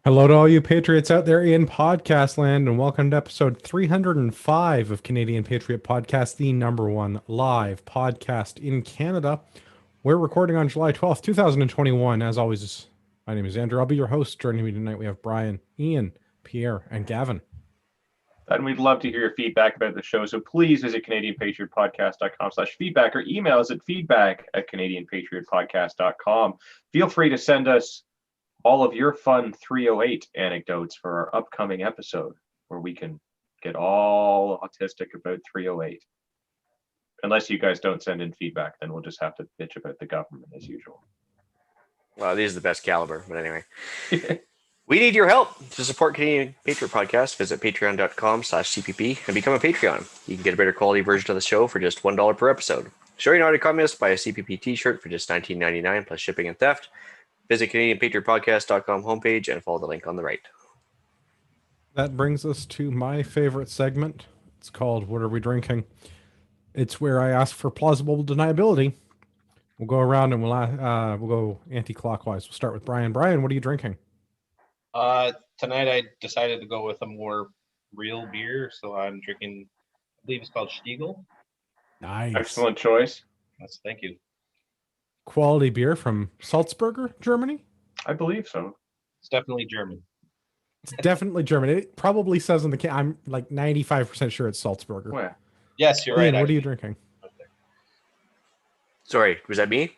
Hello to all you patriots out there in podcast land, and welcome to episode 305 of Canadian Patriot Podcast, the number one live podcast in Canada. We're recording on July 12th, 2021. As always, my name is Andrew. I'll be your host. Joining me tonight, we have Brian, Ian, Pierre, and Gavin. And we'd love to hear your feedback about the show. So please visit CanadianPatriotPodcast.com/feedback or email us at feedback@CanadianPatriotPodcast.com. Feel free to send us all of your fun 308 anecdotes for our upcoming episode where we can get all autistic about 308. Unless you guys don't send in feedback, then we'll just have to bitch about the government as usual. Well, these are the best caliber, but anyway. We need your help to support Canadian Patriot Podcast. Visit patreon.com/CPP and become a Patreon. You can get a better quality version of the show for just $1 per episode. Show you're not a communist, buy a CPP t-shirt for just $19.99 plus shipping and theft. Visit CanadianPatriotPodcast.com homepage and follow the link on the right. That brings us to my favorite segment. It's called What Are We Drinking? It's where I ask for plausible deniability. We'll go around and we'll go anti-clockwise. We'll start with Brian. Brian, what are you drinking? Tonight I decided to go with a more real beer, so I'm drinking, I believe it's called Stiegel. Nice. Excellent choice. Thank you. Quality beer from Salzburger, Germany? I believe so. It's definitely German. It's definitely German. It probably says on the can. I'm like 95% sure it's Salzburger. Well, Yes, you're Ian, right. what are you drinking? Sorry, was that me?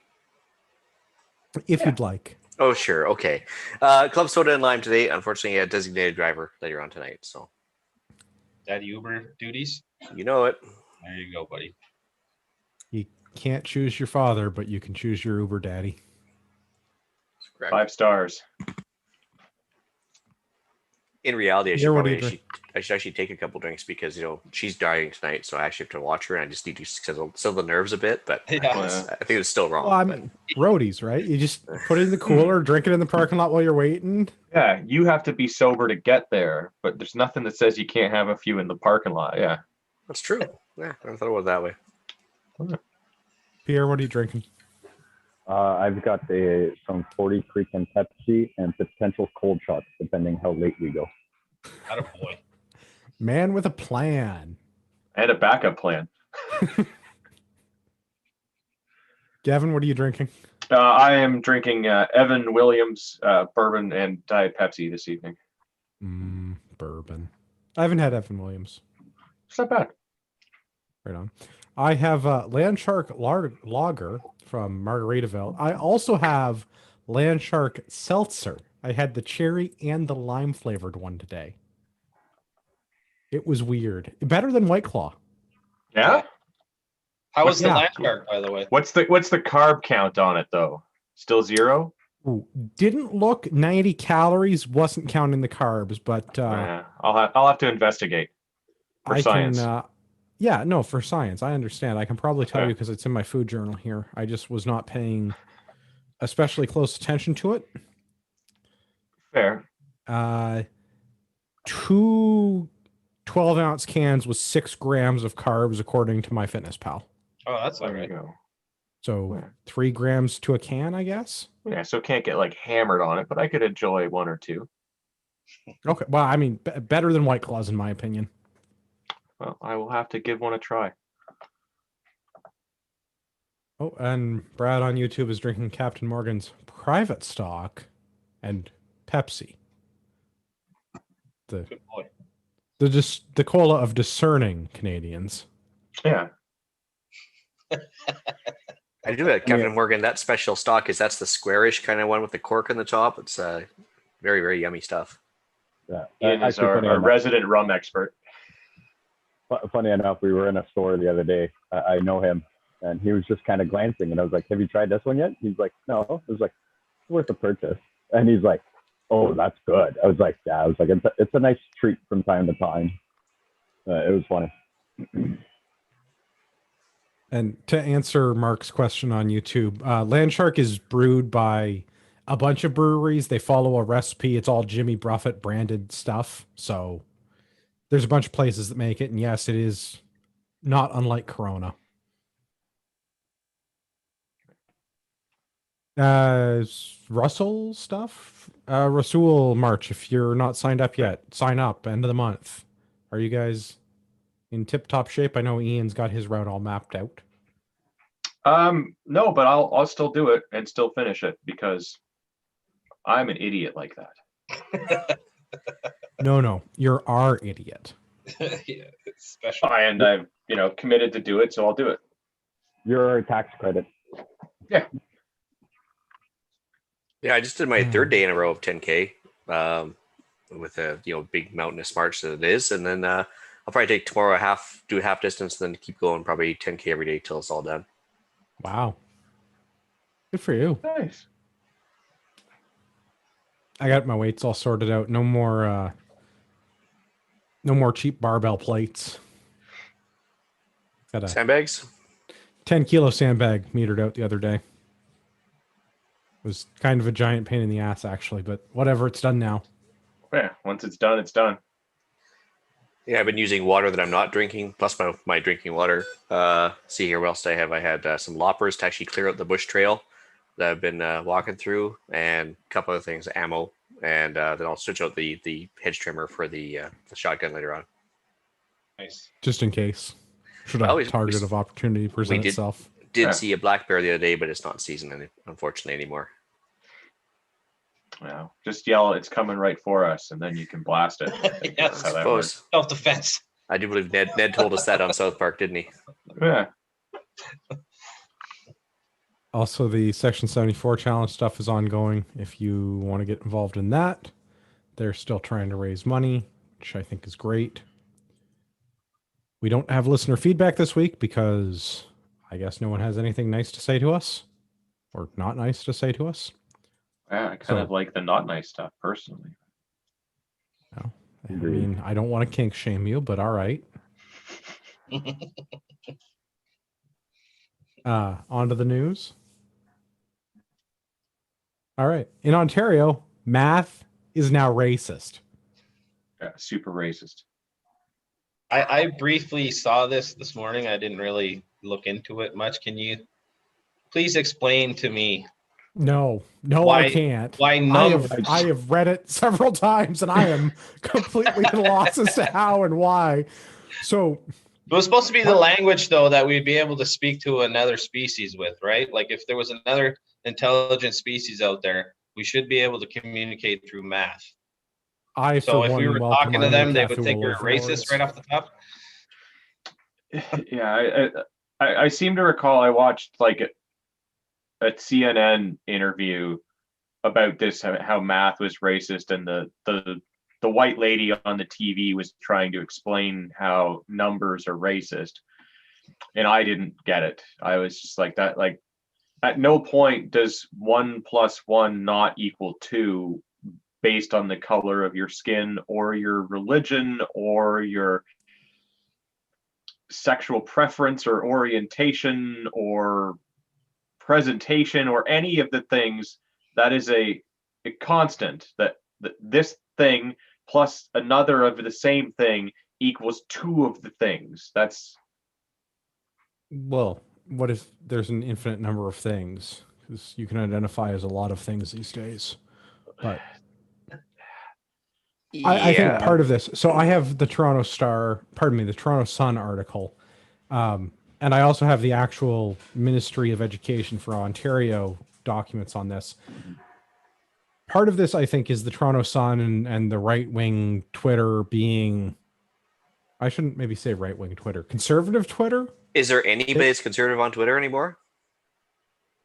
If you'd like. Oh, sure. Okay. Club soda and lime today. Unfortunately, a designated driver later on tonight. So, Daddy Uber duties. you know it. There you go, buddy. You can't choose your father, but you can choose your Uber daddy. 5 stars. In reality, Yeah, what do you I should actually take a couple drinks because, she's dying tonight. So I actually have to watch her and I just need to settle the nerves a bit. But Yeah. I think it's still wrong. Well, I mean, roadies, right? You just put it in the cooler, drink it in the parking lot while you're waiting. Yeah, you have to be sober to get there, but there's nothing that says you can't have a few in the parking lot. Yeah. That's true. Yeah, I never thought about it that way. Pierre, what are you drinking? I've got some 40 Creek and Pepsi and potential cold shots, depending how late we go. Attaboy. Man with a plan. And a backup plan. Gavin, what are you drinking? I am drinking Evan Williams bourbon and Diet Pepsi this evening. Bourbon. I haven't had Evan Williams. It's not bad. Right on. I have Landshark Lager from Margaritaville. I also have Landshark Seltzer. I had the cherry and the lime flavored one today. It was weird. Better than White Claw. Yeah? How was the Yeah. last card, by the way? What's the carb count on it though? Still 0? Ooh, didn't look 90 calories, wasn't counting the carbs, but I'll have to investigate for science. For science. I understand. I can probably tell you because it's in my food journal here. I just was not paying especially close attention to it. Fair. Two 12-ounce cans with 6 grams of carbs, according to MyFitnessPal. Oh, that's all There you right. go. So Yeah. 3 grams to a can, I guess. Yeah, so can't get like hammered on it, but I could enjoy 1 or 2. Okay. Well, I mean, better than White Claws, in my opinion. Well, I will have to give one a try. Oh, and Brad on YouTube is drinking Captain Morgan's private stock and Pepsi. Good boy. The cola of discerning Canadians. Yeah. I do have Captain Morgan. That special stock that's the squarish kind of one with the cork on the top. It's very, very yummy stuff. Yeah. Ian is Actually, our resident rum expert. funny enough, we were in a store the other day. I know him, and he was just kind of glancing, and I was like, "Have you tried this one yet?" He's like, "No." I was like, "It's worth a purchase." And he's like, "Oh, that's good." I was like, "Yeah." I was like, "It's a nice treat from time to time." It was funny. And to answer Mark's question on YouTube, Landshark is brewed by a bunch of breweries. They follow a recipe. It's all Jimmy Buffett branded stuff. So there's a bunch of places that make it. And yes, it is not unlike Corona. Russell stuff. Rasul March, if you're not signed up yet, sign up. End of the month. Are you guys in tip-top shape? I know Ian's got his route all mapped out. No, but I'll still do it and still finish it because I'm an idiot like that. No, you're our idiot. Yeah, it's special. And I've committed to do it, so I'll do it. Your tax credit. Yeah, I just did my third day in a row of 10K with a big mountainous march that it is, and then I'll probably take tomorrow do a half distance, and then keep going probably 10K every day till it's all done. Wow, good for you. Nice. I got my weights all sorted out. No more cheap barbell plates. Got a Sandbags? 10-kilo sandbag metered out the other day. It was kind of a giant pain in the ass, actually, but whatever. It's done now. Yeah, once it's done, it's done. Yeah, I've been using water that I'm not drinking, plus my drinking water. See here, what else did I have? I had some loppers to actually clear out the bush trail that I've been walking through, and a couple of things, ammo, and then I'll switch out the hedge trimmer for the shotgun later on. Nice. Just in case. Should a Well, target of opportunity present itself. Did see a black bear the other day, but it's not season, unfortunately, anymore. Yeah, just yell, "It's coming right for us," and then you can blast it. Yeah, That's how that works. Self-defense. I do believe Ned told us that on South Park, didn't he? Yeah. Also, the Section 74 challenge stuff is ongoing. If you want to get involved in that, they're still trying to raise money, which I think is great. We don't have listener feedback this week because I guess no one has anything nice to say to us or not nice to say to us. Yeah, I kind of like the not nice stuff personally. No, I mean, I don't want to kink shame you, but all right. On to the news. All right. In Ontario, math is now racist. Yeah, super racist. I briefly saw this morning. I didn't really look into it much. Can you please explain to me? No, Why- I can't. Why numbers? I have read it several times and I am completely lost as to how and why. So It was supposed to be the language, though, that we'd be able to speak to another species with, right? Like if there was another intelligent species out there, we should be able to communicate through math. So if we were talking to them, they would think we were racist right off the top. Yeah, I seem to recall I watched like a CNN interview about this, how math was racist, and the white lady on the TV was trying to explain how numbers are racist, and I didn't get it. I was just like that. Like, at no point does 1 + 1 not equal 2 based on the color of your skin or your religion or your sexual preference or orientation or presentation or any of the things. That is a constant, that this thing plus another of the same thing equals 2 of the things. That's, well, what if there's an infinite number of things? Because you can identify as a lot of things these days. But I think part of this. So I have the Toronto Sun article. And I also have the actual Ministry of Education for Ontario documents on this. Part of this, I think, is the Toronto Sun and the right-wing Twitter being, I shouldn't maybe say right-wing Twitter, conservative Twitter. Is there anybody that's conservative on Twitter anymore?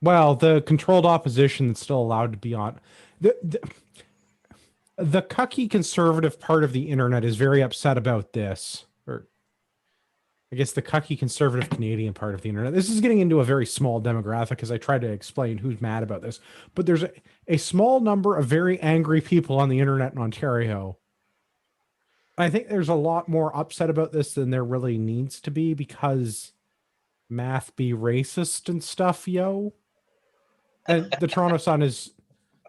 Well, the controlled opposition that's still allowed to be on. The cucky conservative part of the internet is very upset about this. Or I guess the cucky conservative Canadian part of the internet. This is getting into a very small demographic as I try to explain who's mad about this. But there's a small number of very angry people on the internet in Ontario. I think there's a lot more upset about this than there really needs to be because math be racist and stuff, yo. And the Toronto Sun is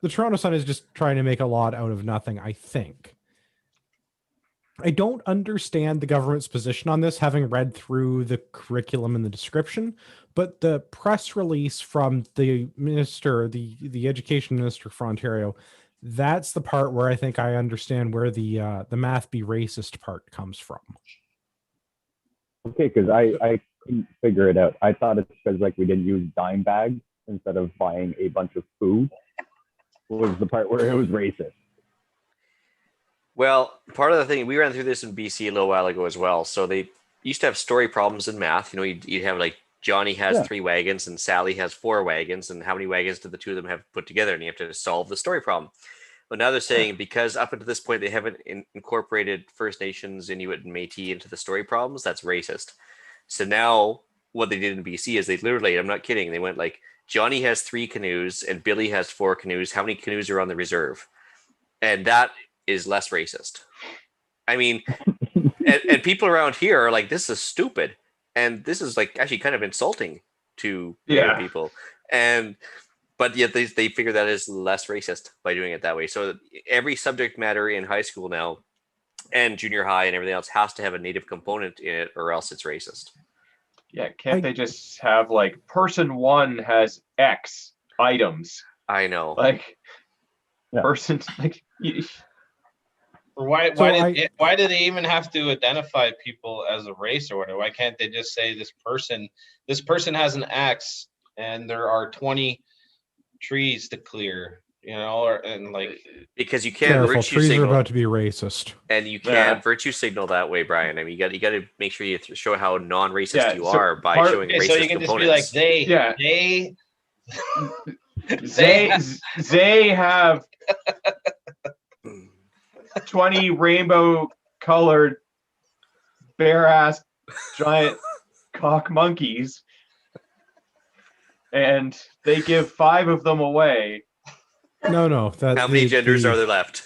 just trying to make a lot out of nothing, I think. I don't understand the government's position on this, having read through the curriculum and the description, but the press release from the minister, the education minister for Ontario, That's the part where I think I understand where the math be racist part comes from. Okay, because I couldn't figure it out. I thought it's because like we didn't use dime bags instead of buying a bunch of food was the part where it was racist. Well, part of the thing, we ran through this in BC a little while ago as well. So they used to have story problems in math. You know, you'd have like Johnny has Yeah. 3 wagons and Sally has 4 wagons, and how many wagons did the two of them have put together? And you have to solve the story problem. But now they're saying because up until this point they haven't incorporated First Nations, Inuit, and Métis into the story problems, that's racist. So now what they did in BC is they literally, I'm not kidding, they went like Johnny has 3 canoes and Billy has 4 canoes. How many canoes are on the reserve? And that is less racist. I mean, and people around here are like, this is stupid. And this is like actually kind of insulting to Native people. But yet they figure that is less racist by doing it that way. So every subject matter in high school now and junior high and everything else has to have a Native component in it or else it's racist. Yeah, can't they just have like person 1 has X items? I know. Like Yeah. person like Why do they even have to identify people as a race or whatever? Why can't they just say this person has an axe and there are 20 trees to clear, you know, and like because you can't Careful, virtue trees signal, are about to be racist, and you can't virtue signal that way, Brian. I mean, you got to make sure you show how non-racist you are by showing racist so you can components. just be like they have 20 rainbow colored bare ass giant cock monkeys and they give 5 of them away. No. How many genders are there left?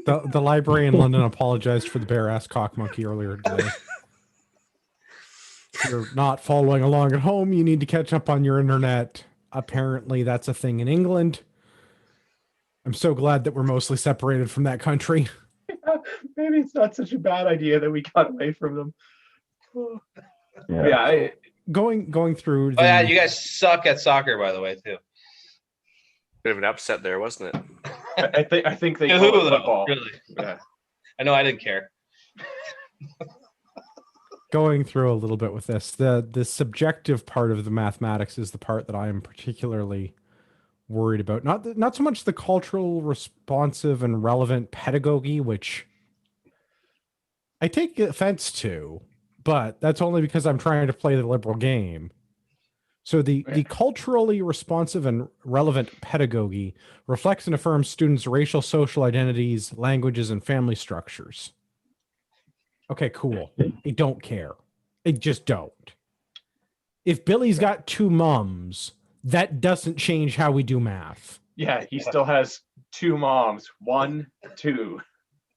The library in London apologized for the bare ass cock monkey earlier today. If you're not following along at home, you need to catch up on your internet. Apparently, that's a thing in England. I'm so glad that we're mostly separated from that country. Maybe it's not such a bad idea that we got away from them. Yeah. Going through. Oh yeah, you guys suck at soccer, by the way, too. Bit of an upset there, wasn't it? I think they call it football. Really? Yeah. I know I didn't care. Going through a little bit with this, the subjective part of the mathematics is the part that I am particularly worried about. Not so much the cultural, responsive, and relevant pedagogy, which I take offense to, but that's only because I'm trying to play the liberal game. So the culturally responsive and relevant pedagogy reflects and affirms students' racial, social identities, languages, and family structures. Okay, cool. I don't care. I just don't. If Billy's got 2 mums, that doesn't change how we do math. Yeah, he still has 2 moms. 1, 2.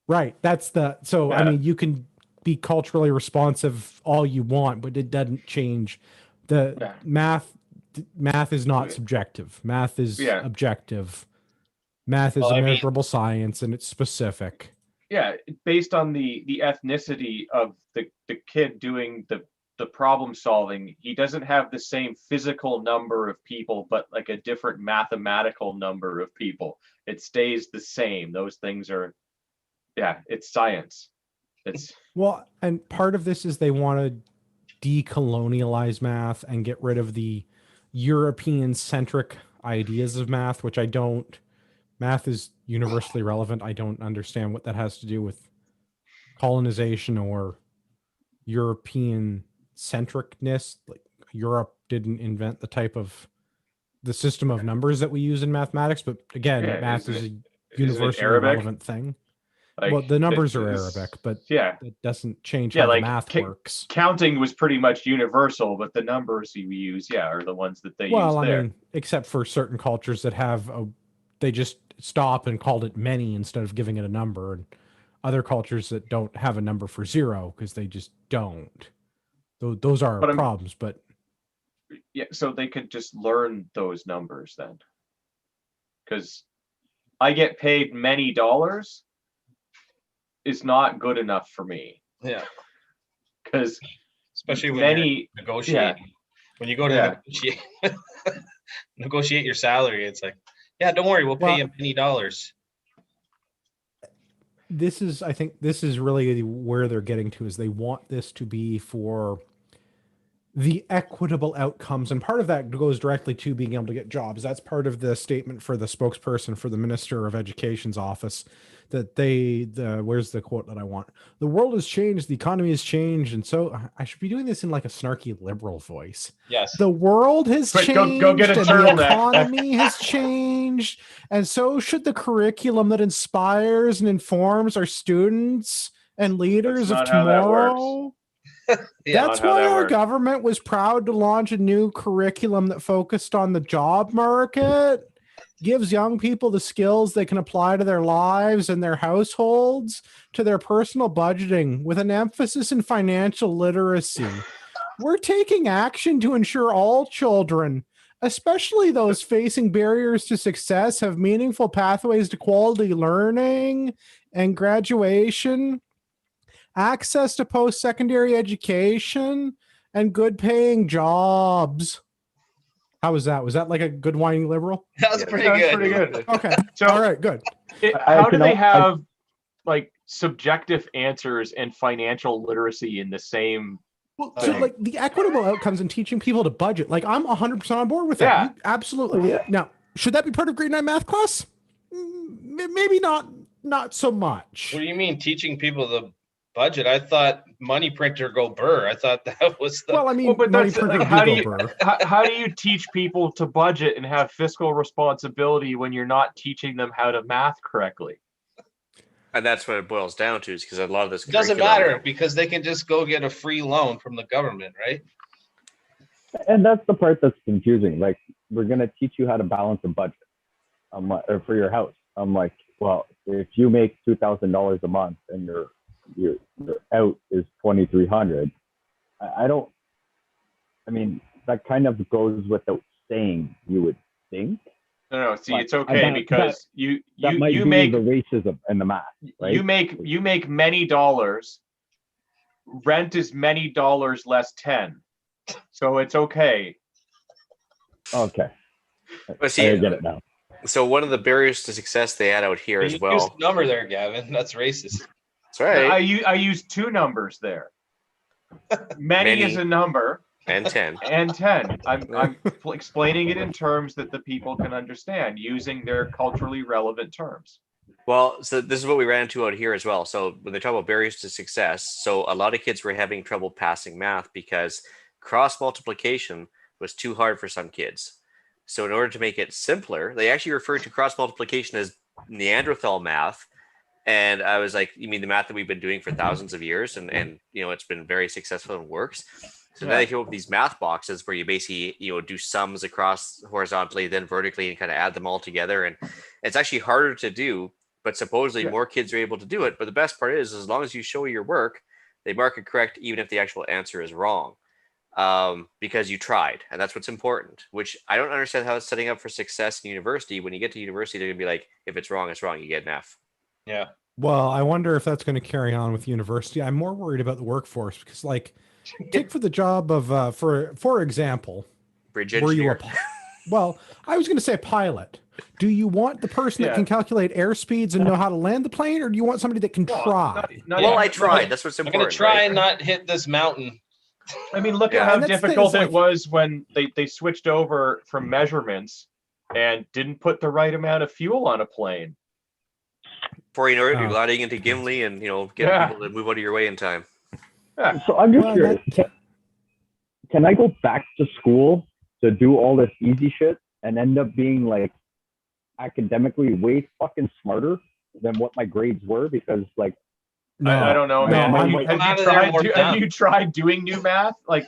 Right. I mean, you can be culturally responsive all you want, but it doesn't change the math. Math is not subjective. Math is objective. Math is a measurable science, and it's specific. Yeah, based on the ethnicity of the kid doing the problem solving, he doesn't have the same physical number of people, but like a different mathematical number of people. It stays the same. Those things are, it's science. Well, and part of this is they want to decolonialize math and get rid of the European-centric ideas of math, which I don't. Math is universally relevant. I don't understand what that has to do with colonization or European centricness. Like Europe didn't invent the system of numbers that we use in mathematics, but again, math is a universally relevant thing. Like, well, the numbers are Arabic, but it doesn't change how the math works. Counting was pretty much universal, but the numbers we use, are the ones that they use there. Well, I mean, except for certain cultures that have they just stop and called it many instead of giving it a number, and other cultures that don't have a number for 0 because they just don't. Those are problems, but so they could just learn those numbers then, because I get paid many dollars is not good enough for me. Yeah, because especially when you negotiate, when you go to negotiate your salary, it's like, don't worry, we'll pay you many dollars. I think this is really where they're getting to, is they want this to be for the equitable outcomes, and part of that goes directly to being able to get jobs. That's part of the statement for the spokesperson for the Minister of Education's office, that where's the quote that I want? The world has changed, the economy has changed, and so I should be doing this in like a snarky liberal voice. Yes. The world has Quick, changed, go get a and the turtleneck. economy has changed, and so should the curriculum that inspires and informs our students and leaders of not how that works. tomorrow. Yeah. That's Not how why that our works. government was proud to launch a new curriculum that focused on the job market, gives young people the skills they can apply to their lives and their households, to their personal budgeting, with an emphasis in financial literacy. We're taking action to ensure all children, especially those facing barriers to success, have meaningful pathways to quality learning and graduation, access to post-secondary education, and good paying jobs. How was that? Was that like a good whiny liberal? That was Yeah, pretty That's good. pretty good. Okay. So All right, good. how do they have like subjective answers and financial literacy in the same? Well, so thing? like the equitable outcomes and teaching people to budget, like I'm 100% on board with that. Yeah. You, absolutely. Yeah. Now, should that be part of grade 9 math class? Maybe not so much. What do you mean teaching people the budget? I thought money printer go burr. I thought that was the. Well, I mean, Well, but money that's printer like, how do do you go burr. how do you teach people to budget and have fiscal responsibility when you're not teaching them how to math correctly? And that's what it boils down to, is because a lot of this It doesn't curriculum- matter because they can just go get a free loan from the government, right? And that's the part that's confusing. Like, we're gonna teach you how to balance a budget, or for your house. I'm like, well, if you make $2,000 a month and your out is 2,300, I don't. I mean, that kind of goes without saying, you would think. No, see, But it's okay that- because you That might you be make the racism and the math, right? you make many dollars. Rent is many dollars less 10, so it's okay. Okay. But see, I get it now. so one of the barriers to success they had out here You as used well. the number there, Gavin. That's racist. That's right. I use two numbers there. Many is Many. a number, And 10. and 10. I'm explaining it in terms that the people can understand, using their culturally relevant terms. Well, so this is what we ran into out here as well. So when they talk about barriers to success, so a lot of kids were having trouble passing math because cross multiplication was too hard for some kids. So in order to make it simpler, they actually referred to cross multiplication as Neanderthal math. And I was like, you mean the math that we've been doing for thousands of years, and you know, it's been very successful and works. So now they came up with these math boxes where you basically, you know, do sums across horizontally, then vertically, and kind of add them all together. And it's actually harder to do, but supposedly more kids are able to do it. But the best part is, as long as you show your work, they mark it correct, even if the actual answer is wrong, because you tried. And that's what's important, which I don't understand how it's setting up for success in university. When you get to university, they're going to be like, if it's wrong, it's wrong. You get an F. Yeah. Well, I wonder if that's going to carry on with university. I'm more worried about the workforce because, like, take for the job of, for example, Bridge were you engineer. well, I was going to say pilot. Do you want the person that Yeah. can calculate air speeds and know how to land the plane, or do you want somebody that can try? Well, I tried. That's what's I'm important. gonna try right? and not hit this mountain. I mean, look Yeah. at how And that's the thing, difficult it's it like- was when they switched over from measurements and didn't put the right amount of fuel on a plane. Before you know it, you're Oh. gliding into Gimli and, you know, getting Yeah. people to move out of your way in time. So I'm just Well, curious. Can I go back to school to do all this easy shit and end up being like academically way fucking smarter than what my grades were? Because like, I don't know, No, man. mine Have was- Come out you of there more have dumb. you tried doing new math? Like,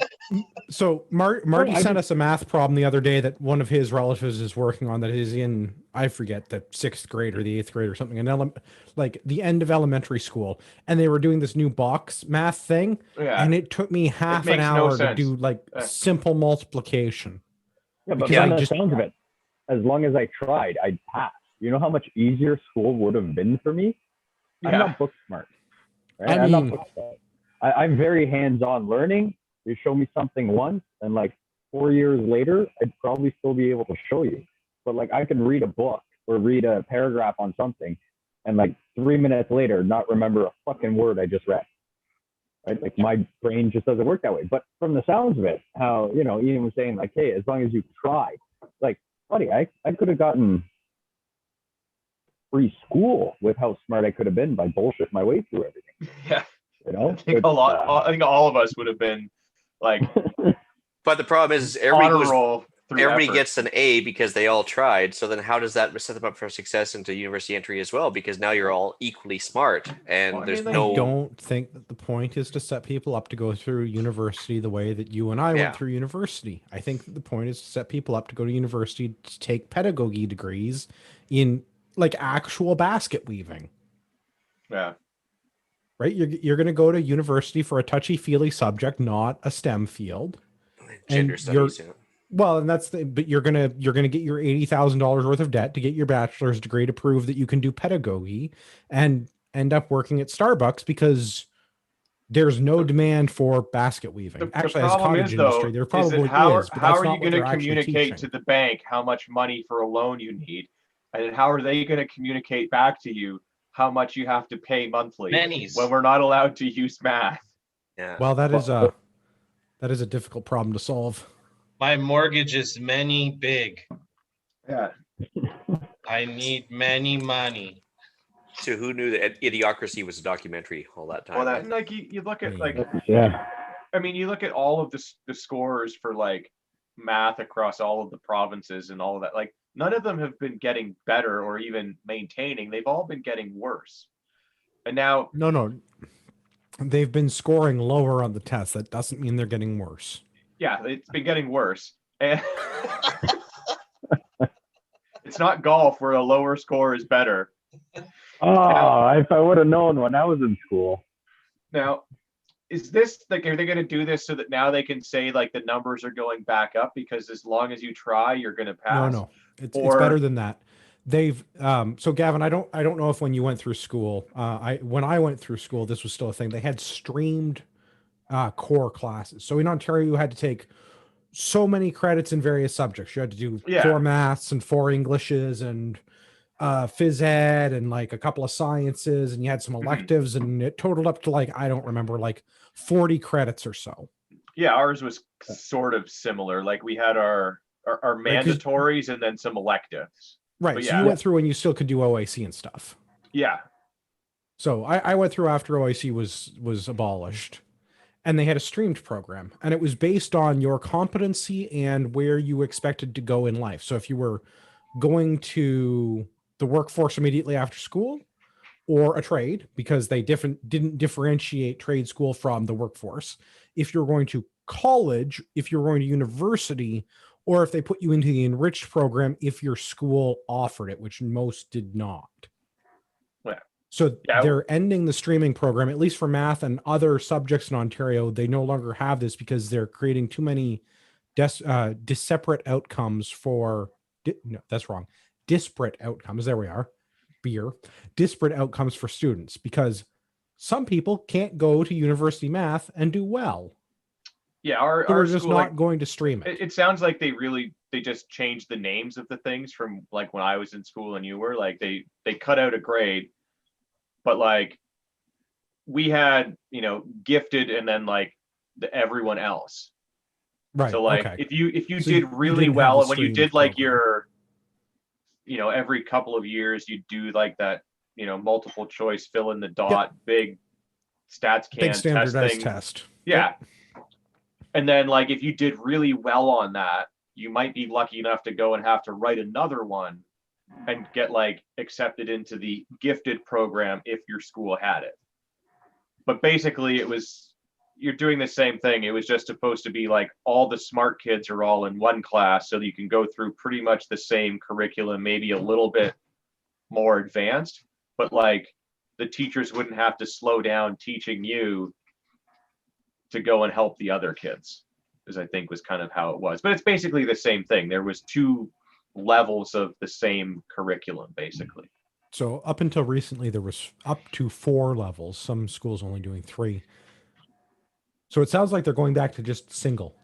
So Marty I sent us a math problem the other day that one of his relatives is working on, that is in, I forget, the 6th grade or the 8th grade or something, like the end of elementary school, and they were doing this new box math thing, yeah, and it took me half an makes no hour to sense. do like Yeah. simple multiplication. yeah, but Because by I the just- sounds of it, as long as I tried, I'd pass. You know how much easier school would have been for me? I'm Yeah. not book smart. Right? I I'm not mean- book smart. I'm very hands-on learning. You show me something once, and like 4 years later, I'd probably still be able to show you. But like, I can read a book or read a paragraph on something, and like 3 minutes later, not remember a fucking word I just read. Right? Like my brain just doesn't work that way. But from the sounds of it, how, Ian was saying like, hey, as long as you try, like, buddy, I could have gotten free school with how smart I could have been by bullshit my way through everything. Yeah. I think I think all of us would have been like. But the problem is everybody gets an A because they all tried. So then how does that set them up for success into university entry as well? Because now you're all equally smart, and I don't think that the point is to set people up to go through university the way that you and I went through university. I think that the point is to set people up to go to university to take pedagogy degrees in like actual basket weaving. Yeah. Right? You're going to go to university for a touchy-feely subject, not a STEM field. Gender studies, Well, and but you're gonna get your $80,000 worth of debt to get your bachelor's degree to prove that you can do pedagogy, and end up working at Starbucks because there's no demand for basket weaving. Actually, as a cottage industry, there probably is. How are you going to communicate to the bank how much money for a loan you need, and then how are they going to communicate back to you how much you have to pay monthly when we're not allowed to use math? Yeah. Well, that is a difficult problem to solve. My mortgage is many big. Yeah. I need many money. So who knew that Idiocracy was a documentary all that time? Well, that like you look at like I mean, you look at all of the scores for like math across all of the provinces and all of that. Like none of them have been getting better or even maintaining. They've all been getting worse. And now no, they've been scoring lower on the test. That doesn't mean they're getting worse. Yeah, it's been getting worse. And it's not golf where a lower score is better. Oh, if I would have known when I was in school. Now, is this like, are they going to do this so that now they can say like the numbers are going back up because as long as you try, you're going to pass? No, it's better than that. They've so Gavin, I don't know if when you went through school, when I went through school, this was still a thing. They had streamed core classes. So in Ontario, you had to take so many credits in various subjects. You had to do 4 maths and 4 Englishes and phys ed and like a couple of sciences, and you had some electives, and it totaled up to like, I don't remember, like 40 credits or so. Yeah, ours was sort of similar. Like we had our mandatories and then some electives. Right. So you went through and you still could do OAC and stuff. Yeah. So I went through after OAC was abolished. And they had a streamed program, and it was based on your competency and where you expected to go in life. So if you were going to the workforce immediately after school, or a trade, because they didn't differentiate trade school from the workforce. If you're going to college, if you're going to university, or if they put you into the enriched program, if your school offered it, which most did not. So they're ending the streaming program, at least for math and other subjects in Ontario. They no longer have this because they're creating too many disparate outcomes for, no, that's wrong. Disparate outcomes. There we are. Disparate outcomes for students, because some people can't go to university math and do well. Yeah, our just school, not going to stream it. It sounds like they just changed the names of the things from like when I was in school and you were like they cut out a grade. But like we had, gifted and then like everyone else. Right. So like if you did really well, and when you did like your, every couple of years you do like that, multiple choice, fill in the dot, big stats can big standardized test. Yeah. Yep. And then like if you did really well on that, you might be lucky enough to go and have to write another one and get like accepted into the gifted program if your school had it. But basically you're doing the same thing. It was just supposed to be like all the smart kids are all in one class so that you can go through pretty much the same curriculum, maybe a little bit more advanced, but like the teachers wouldn't have to slow down teaching you to go and help the other kids, is I think was kind of how it was. But it's basically the same thing. There was 2 levels of the same curriculum, basically. So up until recently, there was up to 4 levels. Some schools only doing 3. So it sounds like they're going back to just single.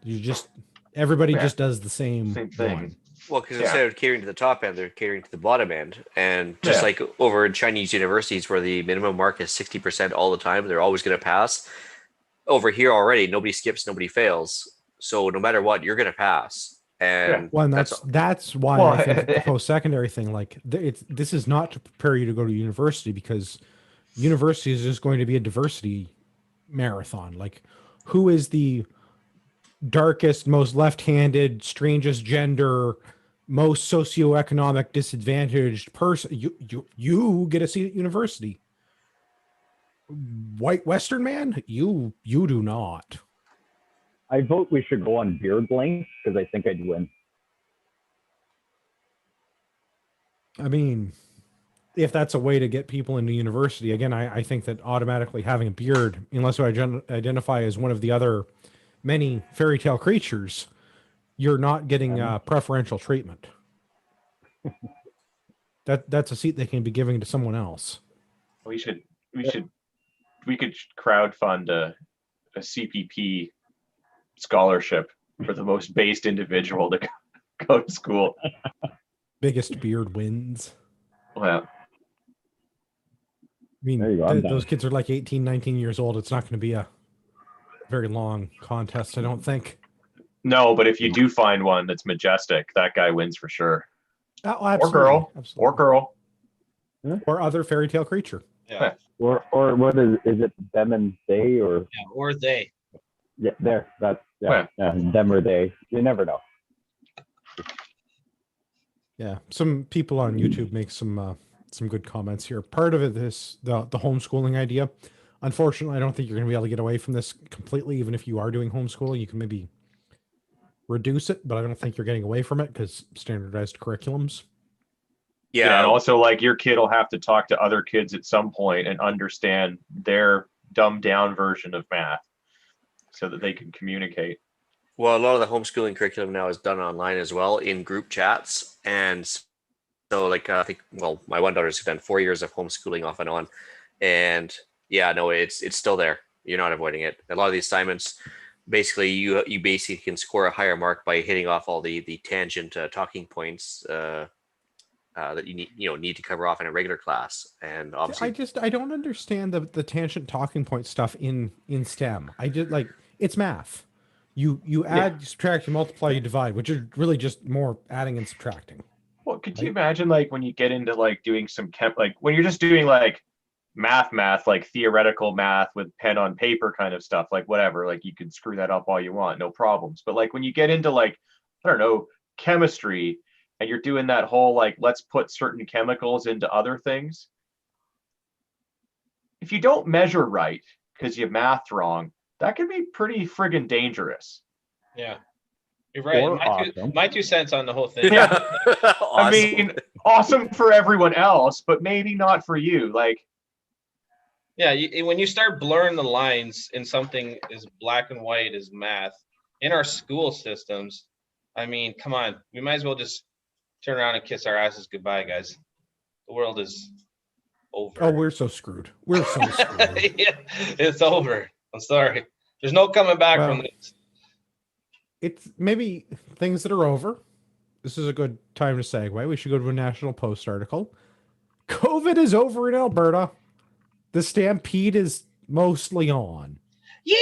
Everybody just does the same thing. Well, because Yeah. instead of catering to the top end, they're catering to the bottom end. And just like over in Chinese universities where the minimum mark is 60% all the time, they're always going to pass. Over here already, nobody skips, nobody fails. So no matter what, you're going to pass. And Well, and that's why Well, I think the post-secondary thing, like, this is not to prepare you to go to university, because university is just going to be a diversity marathon. Like, who is the darkest, most left-handed, strangest gender, most socioeconomic disadvantaged person? You get a seat at university. White Western man, you do not. I vote we should go on beard length because I think I'd win. I mean, if that's a way to get people into university, again, I think that automatically having a beard, unless you identify as one of the other many fairy tale creatures, you're not getting preferential treatment. That's a seat they can be giving to someone else. we could crowdfund a CPP scholarship for the most based individual to go to school. Biggest beard wins. Well, I mean, There you go, those kids are like 18, 19 years old. It's not going to be a very long contest, I don't think. no, but if you do find one that's majestic, that guy wins for sure. Oh, Or girl. absolutely. Or girl. Or other fairy tale creature. Yeah. Or what is it them and they or Yeah, or they. yeah, there. That's yeah, them or they. You never know. Yeah, some people on YouTube make some good comments here. Part of it is the homeschooling idea. Unfortunately, I don't think you're going to be able to get away from this completely. Even if you are doing homeschooling, you can maybe reduce it, but I don't think you're getting away from it because standardized curriculums. Yeah, and also like your kid will have to talk to other kids at some point and understand their dumbed down version of math so that they can communicate. Well, a lot of the homeschooling curriculum now is done online as well in group chats. And so like, I think, well, my one daughter's done 4 years of homeschooling off and on. And yeah, no, it's still there. You're not avoiding it. A lot of the assignments, basically you basically can score a higher mark by hitting off all the tangent talking points that you need to cover off in a regular class. And obviously I don't understand the tangent talking point stuff in STEM. I did like, it's math. You add, you subtract, you multiply, you divide, which is really just more adding and subtracting. Well, could you imagine like when you get into like doing some like when you're just doing like math, like theoretical math with pen on paper kind of stuff, like whatever, like you can screw that up all you want, no problems. But like when you get into like, I don't know, chemistry, and you're doing that whole like, let's put certain chemicals into other things. If you don't measure right because you mathed wrong, that can be pretty friggin' dangerous. Yeah. You're right. Or My 2 cents on the whole thing. Yeah. awesome. I mean, awesome for everyone else, but maybe not for you. Like, Yeah, when you start blurring the lines in something as black and white as math in our school systems, I mean, come on, we might as well just turn around and kiss our asses goodbye, guys. The world is over. Oh, we're so screwed. We're so screwed. Yeah, it's over. I'm sorry. There's no coming back from this. It's maybe things that are over. This is a good time to segue. We should go to a National Post article. COVID is over in Alberta. The stampede is mostly on. Yeah.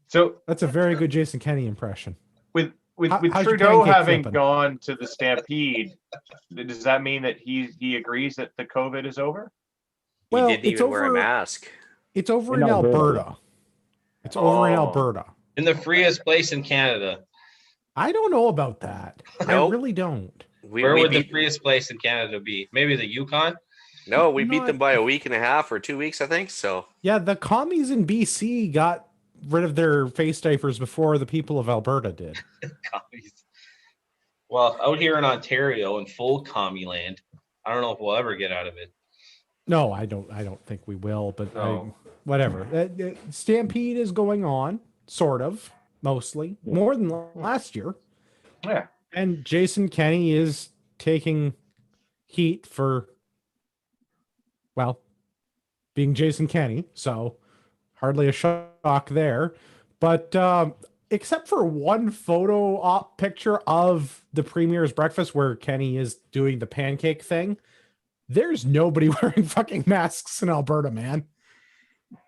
so That's a very good Jason Kenney impression. with How's your Trudeau pancake having flipping? gone to the stampede, does that mean that he agrees that the COVID is over? Well, he didn't it's even wear a over. mask. It's over In in Alberta. Alberta. It's over in Oh. Alberta. In the freest place in Canada. I don't know about that. I Nope. really don't. Where would the freest place in Canada be? Maybe the Yukon? No, we beat Not- them by a week and a half or 2 weeks, I think. So Yeah, the commies in BC got rid of their face diapers before the people of Alberta did. Commies. Well, out here in Ontario in full commie land, I don't know if we'll ever get out of it. No, I don't think we will, but No. whatever. Stampede is going on, sort of, mostly, more than last year. Yeah. And Jason Kenney is taking heat for, well, being Jason Kenney, so hardly a shock there. But except for one photo op picture of the premier's breakfast where Kenny is doing the pancake thing, there's nobody wearing fucking masks in Alberta, man.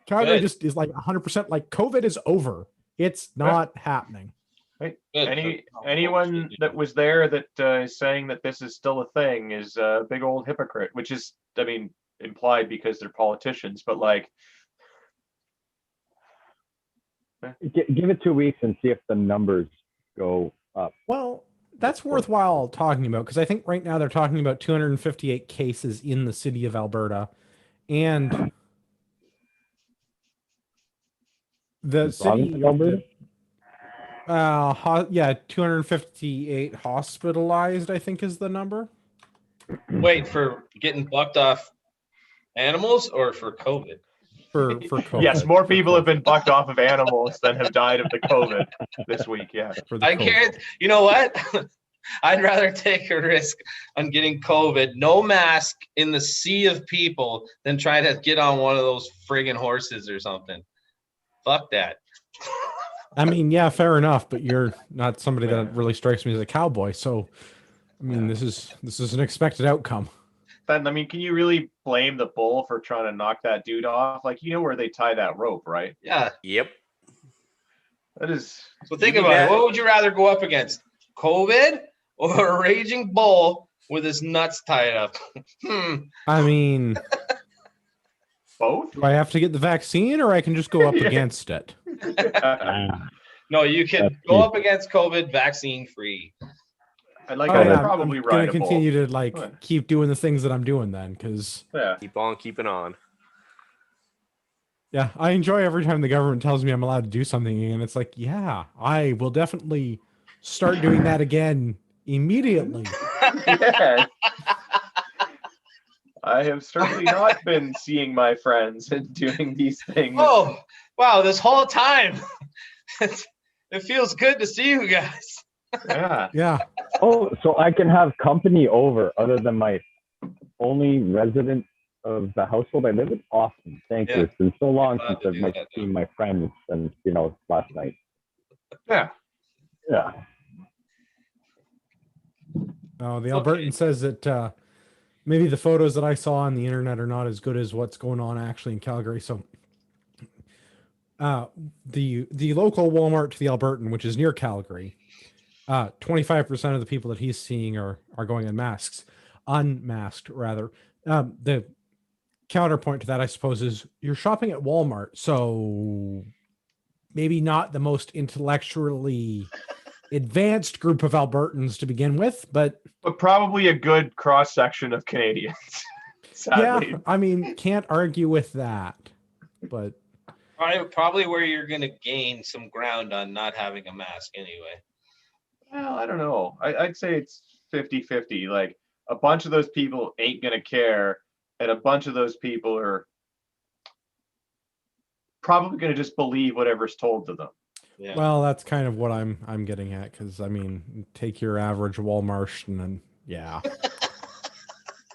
Calgary Good. just is like 100% like COVID is over. It's not happening. Right. Good. Anyone that was there that is saying that this is still a thing is a big old hypocrite, which is, I mean, implied because they're politicians, but like, Give it 2 weeks and see if the numbers go up. Well, that's worthwhile talking about because I think right now they're talking about 258 cases in the city of Alberta, and the city, Alberta? 258 hospitalized, I think is the number. Wait, for getting bucked off animals or for COVID? For COVID. yes, more people have been bucked off of animals than have died of the COVID this week. Yeah. For the I COVID. can't. You know what? I'd rather take a risk on getting COVID, no mask in the sea of people, than try to get on one of those friggin' horses or something. Fuck that. I mean, yeah, fair enough, but you're not somebody that really strikes me as a cowboy. So, I mean, this is an expected outcome. Then, I mean, can you really blame the bull for trying to knock that dude off? Like, you know where they tie that rope, right? Yeah. Yep. That is. So think about it. What would you rather go up against? COVID or a raging bull with his nuts tied up? I mean, Both? do I have to get the vaccine or I can just go up against it? No, you can That's go true. up against COVID vaccine free. I like. Oh, I'd yeah, probably I'm ride gonna a bull. continue to like What? keep doing the things that I'm doing then, because Yeah. Keep on keeping on. yeah, I enjoy every time the government tells me I'm allowed to do something, and it's like, yeah, I will definitely start doing that again immediately. Yes. I have certainly not been seeing my friends and doing these things. Oh, wow, this whole time. It feels good to see you guys. Yeah. Yeah, Oh, so I can have company over other than my only resident of the household I live in? Awesome. Thank Yeah. you. It's been so long Glad since to I've do like that, seen my friends and, last night. Yeah. Yeah. oh, the Albertan says that maybe the photos that I saw on the internet are not as good as what's going on actually in Calgary. So, the local Walmart to the Albertan, which is near Calgary, 25% of the people that he's seeing are going unmasked rather. The counterpoint to that, I suppose, is you're shopping at Walmart, so maybe not the most intellectually advanced group of Albertans to begin with, but probably a good cross section of Canadians. Sadly. yeah, I mean, can't argue with that. But Probably where you're going to gain some ground on not having a mask anyway. Well, I don't know. I'd say it's 50-50. Like, a bunch of those people ain't going to care, and a bunch of those people are probably going to just believe whatever's told to them. Yeah. well, that's kind of what I'm getting at, because I mean, take your average Walmart and then yeah.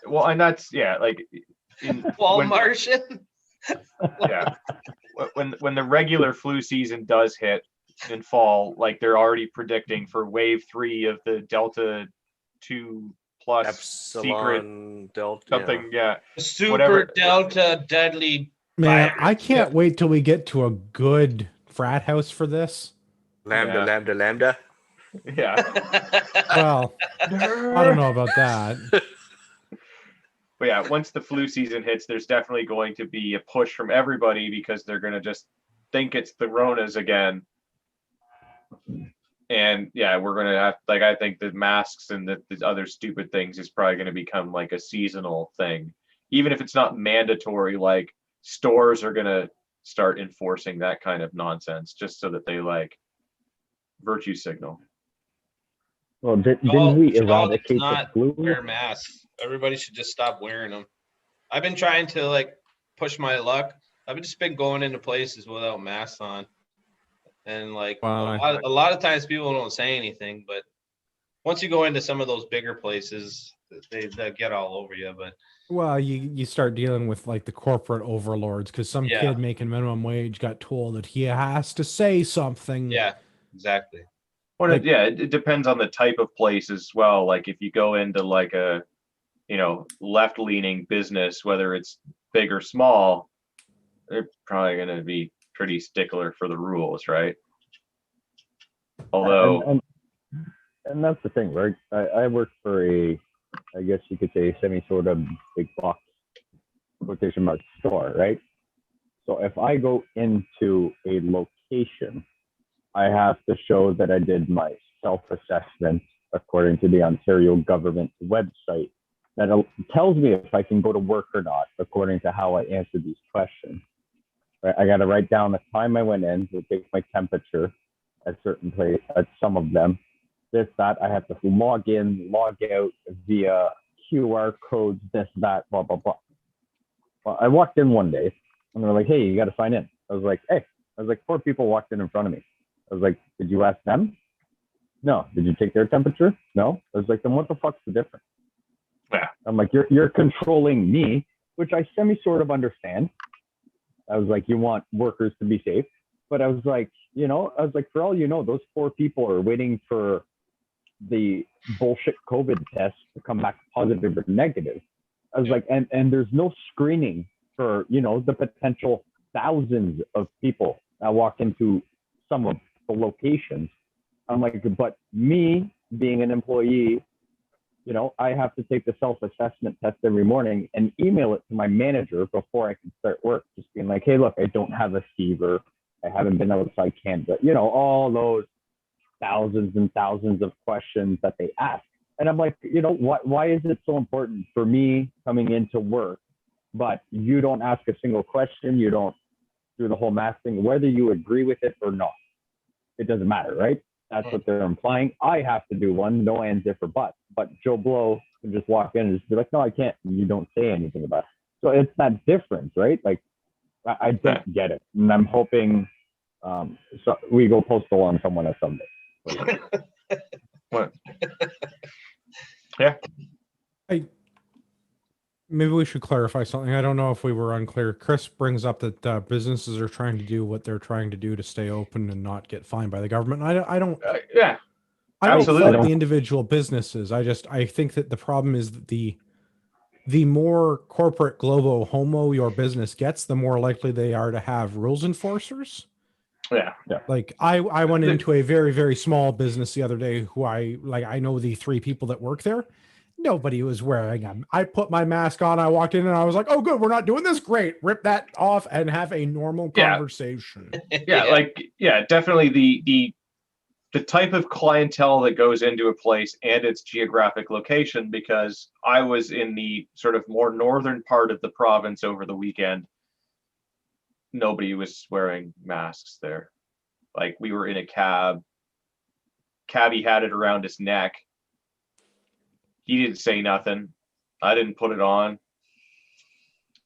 Well, and that's, like Walmartian? yeah. When the regular flu season does hit in fall, like they're already predicting for wave 3 of the Delta 2 plus secret Epsilon Delta. something. Yeah. Super Whatever. Delta deadly. Man, virus. I can't wait till we get to a good frat house for this. Lambda, Yeah. lambda, lambda. Yeah. Well, I don't know about that. But yeah, once the flu season hits, there's definitely going to be a push from everybody because they're going to just think it's the Ronas again. And yeah, we're going to have, like, I think the masks and the other stupid things is probably going to become like a seasonal thing. Even if it's not mandatory, like stores are going to start enforcing that kind of nonsense just so that they like virtue signal. Well, didn't No, we it's eradicate the not flu? wear masks. Everybody should just stop wearing them. I've been trying to like push my luck. I've just been going into places without masks on, and like Wow. a lot of times people don't say anything, but once you go into some of those bigger places, they get all over you. But Well, you start dealing with like the corporate overlords because some Yeah. kid making minimum wage got told that he has to say something. yeah, exactly. Well, Like- it depends on the type of place as well. Like if you go into like a, left-leaning business, whether it's big or small, they're probably going to be pretty stickler for the rules, right? Although, and that's the thing, right? I work for I guess you could say, semi sort of big box quotation mark store, right? So if I go into a location, I have to show that I did my self-assessment according to the Ontario government website that tells me if I can go to work or not according to how I answer these questions. Right? I got to write down the time I went in, to take my temperature at certain place, at some of them. This, that, I have to log in, log out via QR codes, this, that, blah, blah, blah. Well, I walked in one day and they're like, hey, you got to sign in. I was like, hey, 4 people walked in front of me. I was like, did you ask them? No. Did you take their temperature? No. I was like, then what the fuck's the difference? Yeah. I'm like, you're controlling me, which I semi sort of understand. I was like, you want workers to be safe. But I was like, for all you know, those 4 people are waiting for the bullshit COVID test to come back positive or negative. I was like, and there's no screening for, the potential thousands of people that walk into some of the locations. I'm like, but me being an employee, I have to take the self-assessment test every morning and email it to my manager before I can start work. Just being like, hey, look, I don't have a fever. I haven't been outside Canada. All those thousands and thousands of questions that they ask. And I'm like, why is it so important for me coming into work, but you don't ask a single question? You don't do the whole math thing, whether you agree with it or not. It doesn't matter, right? That's what they're implying. I have to do one, no ands, if, or buts. But Joe Blow can just walk in and just be like, no, I can't. And you don't say anything about it. So it's that difference, right? Like, I don't get it. And I'm hoping so we go postal on someone at someday. what? Yeah. Maybe we should clarify something. I don't know if we were unclear. Chris brings up that businesses are trying to do what they're trying to do to stay open and not get fined by the government. I don't. Yeah. I don't Absolutely. fault the individual businesses. I think that the problem is that the more corporate global homo your business gets, the more likely they are to have rules enforcers. Yeah. Like I went into a very, very small business the other day who I know the 3 people that work there. Nobody was wearing them. I put my mask on. I walked in and I was like, oh, good. We're not doing this. Great. Rip that off and have a normal conversation. Yeah. Definitely the type of clientele that goes into a place and its geographic location, because I was in the sort of more northern part of the province over the weekend. Nobody was wearing masks there. Like we were in a cab. Cabbie had it around his neck. He didn't say nothing. I didn't put it on.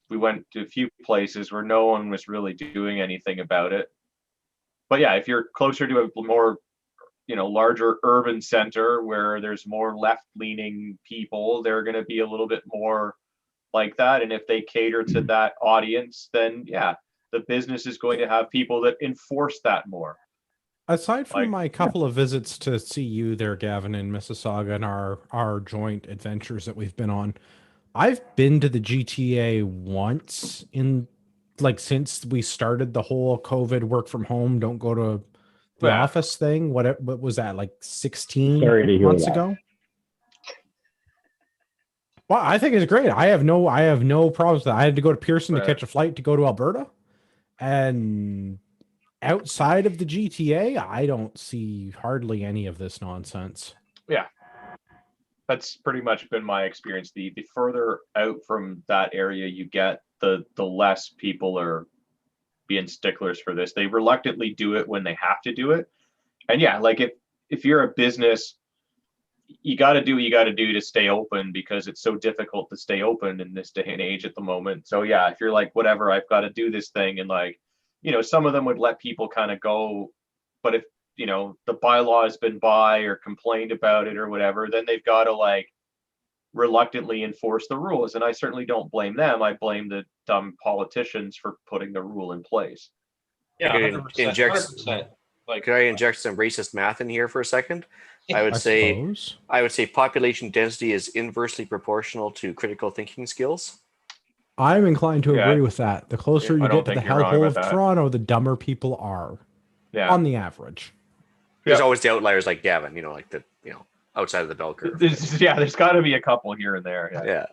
We went to a few places where no one was really doing anything about it. But yeah, if you're closer to a more, larger urban center where there's more left-leaning people, they're going to be a little bit more like that. And if they cater to that audience, then yeah, the business is going to have people that enforce that more. Aside from my couple of visits to see you there, Gavin, in Mississauga, and our joint adventures that we've been on, I've been to the GTA once since we started the whole COVID work from home, don't go to the office thing. What was that, like 16 months ago? Well, I think it's great. I have no problems with that. I had to go to Pearson to catch a flight to go to Alberta, and outside of the GTA, I don't see hardly any of this nonsense. Yeah. That's pretty much been my experience. The further out from that area you get, the less people are being sticklers for this. They reluctantly do it when they have to do it. And yeah, like if you're a business, you got to do what you got to do to stay open, because it's so difficult to stay open in this day and age at the moment. So yeah, if you're like, whatever, I've got to do this thing, and like, some of them would let people kind of go, but if the bylaw has been by or complained about it or whatever, then they've got to like reluctantly enforce the rules. And I certainly don't blame them. I blame the dumb politicians for putting the rule in place. Yeah, I could 100%. Like, Could I inject some racist math in here for a second? I would I say suppose. population density is inversely proportional to critical thinking skills. I'm inclined to Yeah. agree with that. The closer I you don't get to the think you're wrong hellhole about of that. Toronto, the dumber people are Yeah. on the average. There's Yep. always the outliers like Gavin, like the outside of the bell curve. There's got to be a couple here and there. Yeah. Yeah.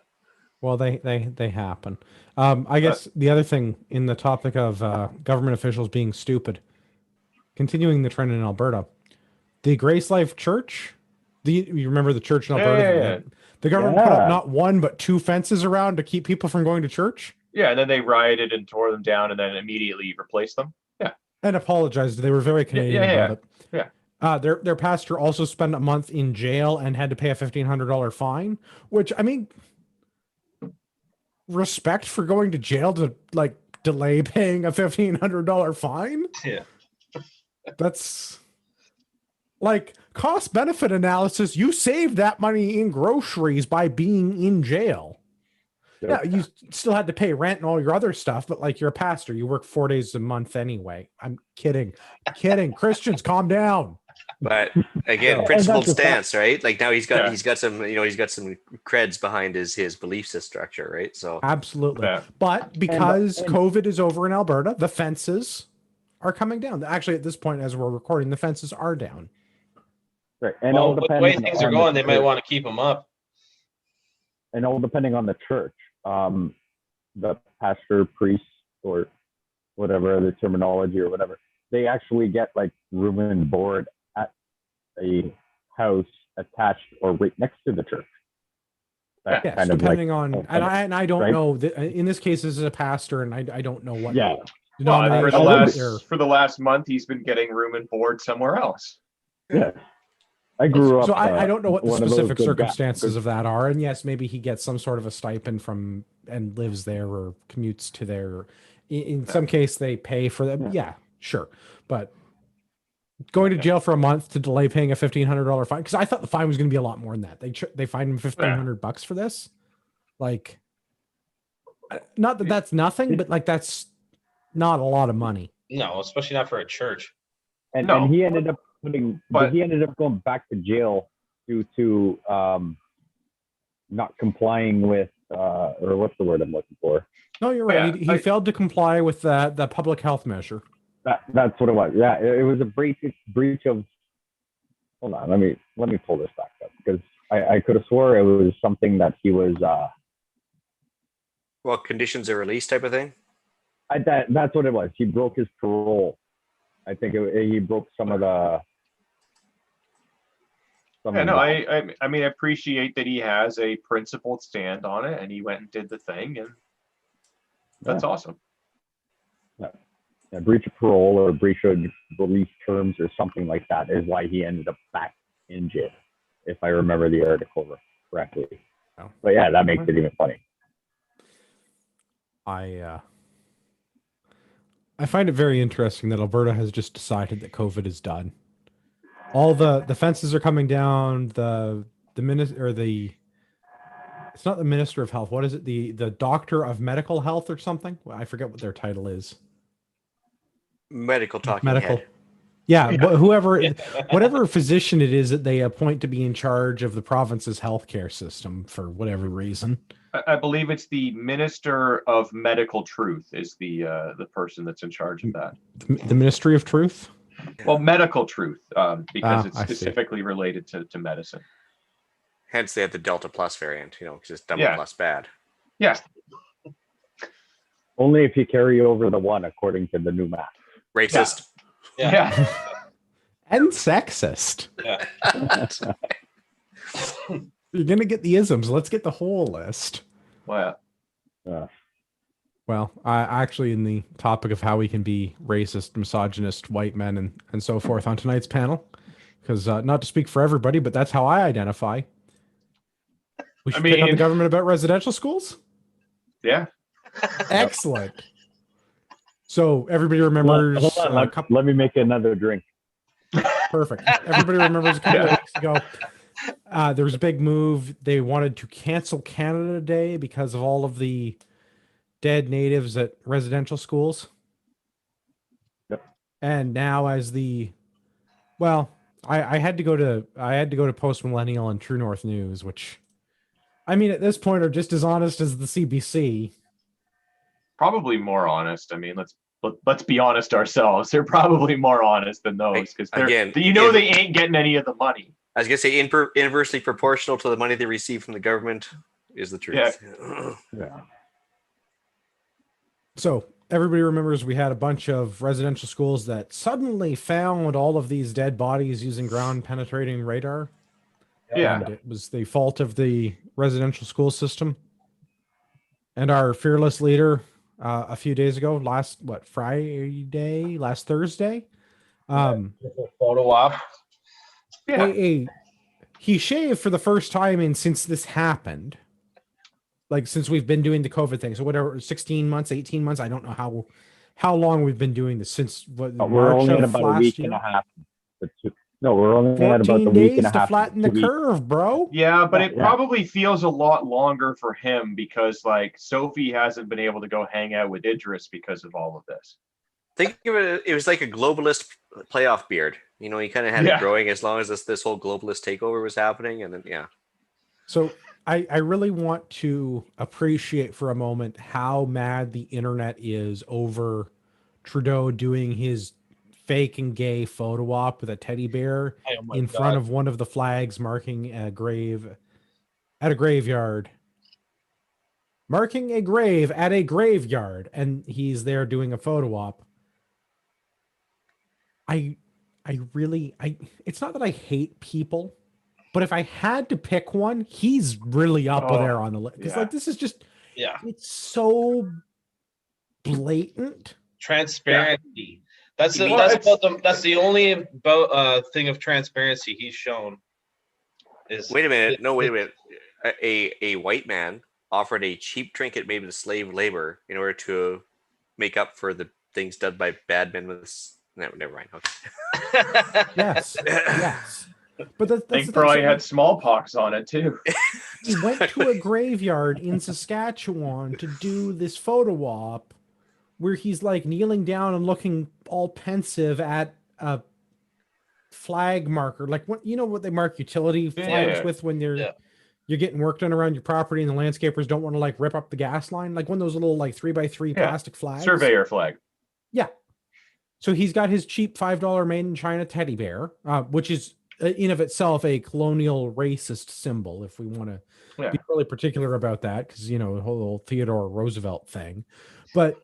Well, they happen. I guess the other thing in the topic of government officials being stupid, continuing the trend in Alberta, the Grace Life Church, you remember the church in Alberta? Yeah. The government put up Yeah. not one but two fences around to keep people from going to church Yeah, and then they rioted and tore them down, and then immediately replaced them. Yeah. and apologized. They were very Canadian about it. Yeah. Their pastor also spent a month in jail and had to pay a $1,500 fine, which, I mean, respect for going to jail to like delay paying a $1,500 fine. Yeah. That's like cost benefit analysis. You saved that money in groceries by being in jail. Yeah, you still had to pay rent and all your other stuff, but like you're a pastor, you work 4 days a month anyway. I'm kidding. Christians, calm down. But again, Yeah. principled And that's the stance, right? Like now he's got Yeah. some he's got some creds behind his belief structure, right? So Absolutely. Yeah. But because and- COVID is over in Alberta, the fences are coming down. Actually, at this point, as we're recording, the fences are down. Right. And well, all with the way depending things are on going, the they might church. want to keep them up. And all depending on the church, the pastor, priest, or whatever other terminology or whatever, they actually get like room and board at a house attached or right next to the church. That Yes, kind of depending like, on, and I don't right? know. In this case, this is a pastor, and I don't know what. Yeah. Well, and denomination for the last month, he's been getting room and board somewhere else. Yeah. I grew up. So I don't know what the one of those specific good circumstances of that are, and yes, maybe he gets some sort of a stipend from and lives there or commutes to there. In some case, they pay for them. Yeah, sure, but going to jail for a month to delay paying a $1,500 fine, because I thought the fine was going to be a lot more than that. They fined him $1,500 for this. Like, not that that's nothing, but like that's not a lot of money. No, especially not for a church. And, No. and he ended up But- he ended up going back to jail due to not complying with or what's the word I'm looking for? No, you're right. Yeah, He failed to comply with the public health measure. That's what it was. Yeah, it was a breach of. Hold on, let me pull this back up because I could have swore it was something that he was. well, conditions of release type of thing. That's what it was. He broke his parole. I think he broke some of the. Yeah, no, I mean, I appreciate that he has a principled stand on it, and he went and did the thing, and that's awesome. A breach of parole or a breach of release terms or something like that is why he ended up back in jail, if I remember the article correctly. Oh. But yeah, that makes it even funny. I find it very interesting that Alberta has just decided that COVID is done. All the fences are coming down. The minister or the it's not the Minister of Health. What is it? The Doctor of Medical Health or something? Well, I forget what their title is. Medical talking Medical. head. Yeah, but whatever physician it is that they appoint to be in charge of the province's healthcare system for whatever reason. I believe it's the Minister of Medical Truth is the person that's in charge of that. The Ministry of Truth? Well, medical truth, because it's I see. specifically related to medicine. Hence, they have the Delta Plus variant, because it's double Yeah. plus bad. Yes. Only if you carry over the one according to the new math. Racist. Yeah. And sexist. Yeah. You're going to get the isms. Let's get the whole list. Well, Well, actually, in the topic of how we can be racist, misogynist, white men, and so forth on tonight's panel, because not to speak for everybody, but that's how I identify. We should pick on the government about residential schools? yeah. Excellent. So everybody remembers Hold on, let me make another drink. Perfect. Everybody remembers a couple of weeks ago, there was a big move. They wanted to cancel Canada Day because of all of the dead natives at residential schools. Yep. And now, as the Well, I had to go to Post Millennial and True North News, which, I mean, at this point are just as honest as the CBC. Probably more honest. I mean, let's be honest ourselves. They're probably more honest than those because they're Again, they ain't getting any of the money. I was gonna say inversely proportional to the money they receive from the government is the truth. Yeah. So everybody remembers we had a bunch of residential schools that suddenly found all of these dead bodies using ground penetrating radar. Yeah. And it was the fault of the residential school system. And our fearless leader, a few days ago, last Thursday, Photo op. Yeah. he shaved for the first time since this happened. Like since we've been doing the COVID thing. So whatever, 16 months, 18 months. I don't know how long we've been doing this since We're March only of at about a last week year. and a half. No, we're only at about 14 a week and days a to half. flatten the 2 weeks. curve, bro. Yeah, but it Yeah. probably feels a lot longer for him because like Sophie hasn't been able to go hang out with Idris because of all of this. Think of it was like a globalist playoff beard. You know, he kind of had it growing as long as this whole globalist takeover was happening, and then So I really want to appreciate for a moment how mad the internet is over Trudeau doing his fake and gay photo op with a teddy bear in front of one of the flags marking a grave at a graveyard. Marking a grave at a graveyard, and he's there doing a photo op. It's not that I hate people, but if I had to pick one, he's really up there on the list. Because like this is just it's so blatant. Transparency. That's the only thing of transparency he's shown. Wait a minute. A white man offered a cheap trinket made with slave labor in order to make up for the things done by bad men with. No, never mind. Okay. Yes. But they probably had smallpox on it too. He went to a graveyard in Saskatchewan to do this photo op where he's like kneeling down and looking all pensive at a flag marker, like what what they mark utility flags with when you're getting work done around your property and the landscapers don't want to like rip up the gas line, like one of those little like 3x3 plastic flags. Surveyor flag. Yeah. So he's got his cheap $5 made in China teddy bear, which is in of itself a colonial racist symbol, if we want to be really particular about that, because the whole Theodore Roosevelt thing. But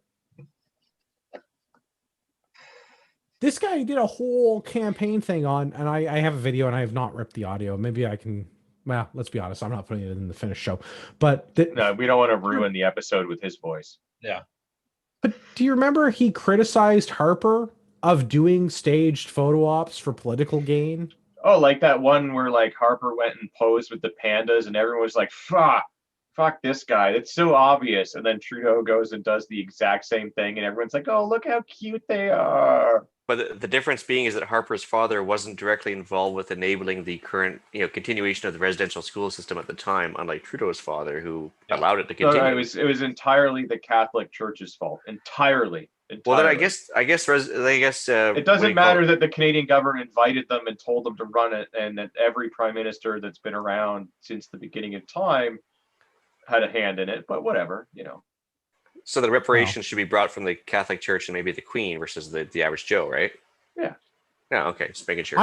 this guy did a whole campaign thing on, and I have a video and I have not ripped the audio. Maybe I can. Well, let's be honest, I'm not putting it in the finished show. But no, we don't want to ruin the episode with his voice. Yeah. But do you remember he criticized Harper of doing staged photo ops for political gain? Oh, like that one where like Harper went and posed with the pandas and everyone was like, fuck this guy. It's so obvious. And then Trudeau goes and does the exact same thing and everyone's like, oh, look how cute they are. But the difference being is that Harper's father wasn't directly involved with enabling the current, continuation of the residential school system at the time, unlike Trudeau's father, who allowed it to continue. No, it was entirely the Catholic Church's fault. Entirely. Well, then I guess it doesn't matter that the Canadian government invited them and told them to run it, and that every prime minister that's been around since the beginning of time had a hand in it. But whatever, So the reparations should be brought from the Catholic Church and maybe the Queen versus the average Joe, right? Yeah. Yeah. Okay. Just making sure.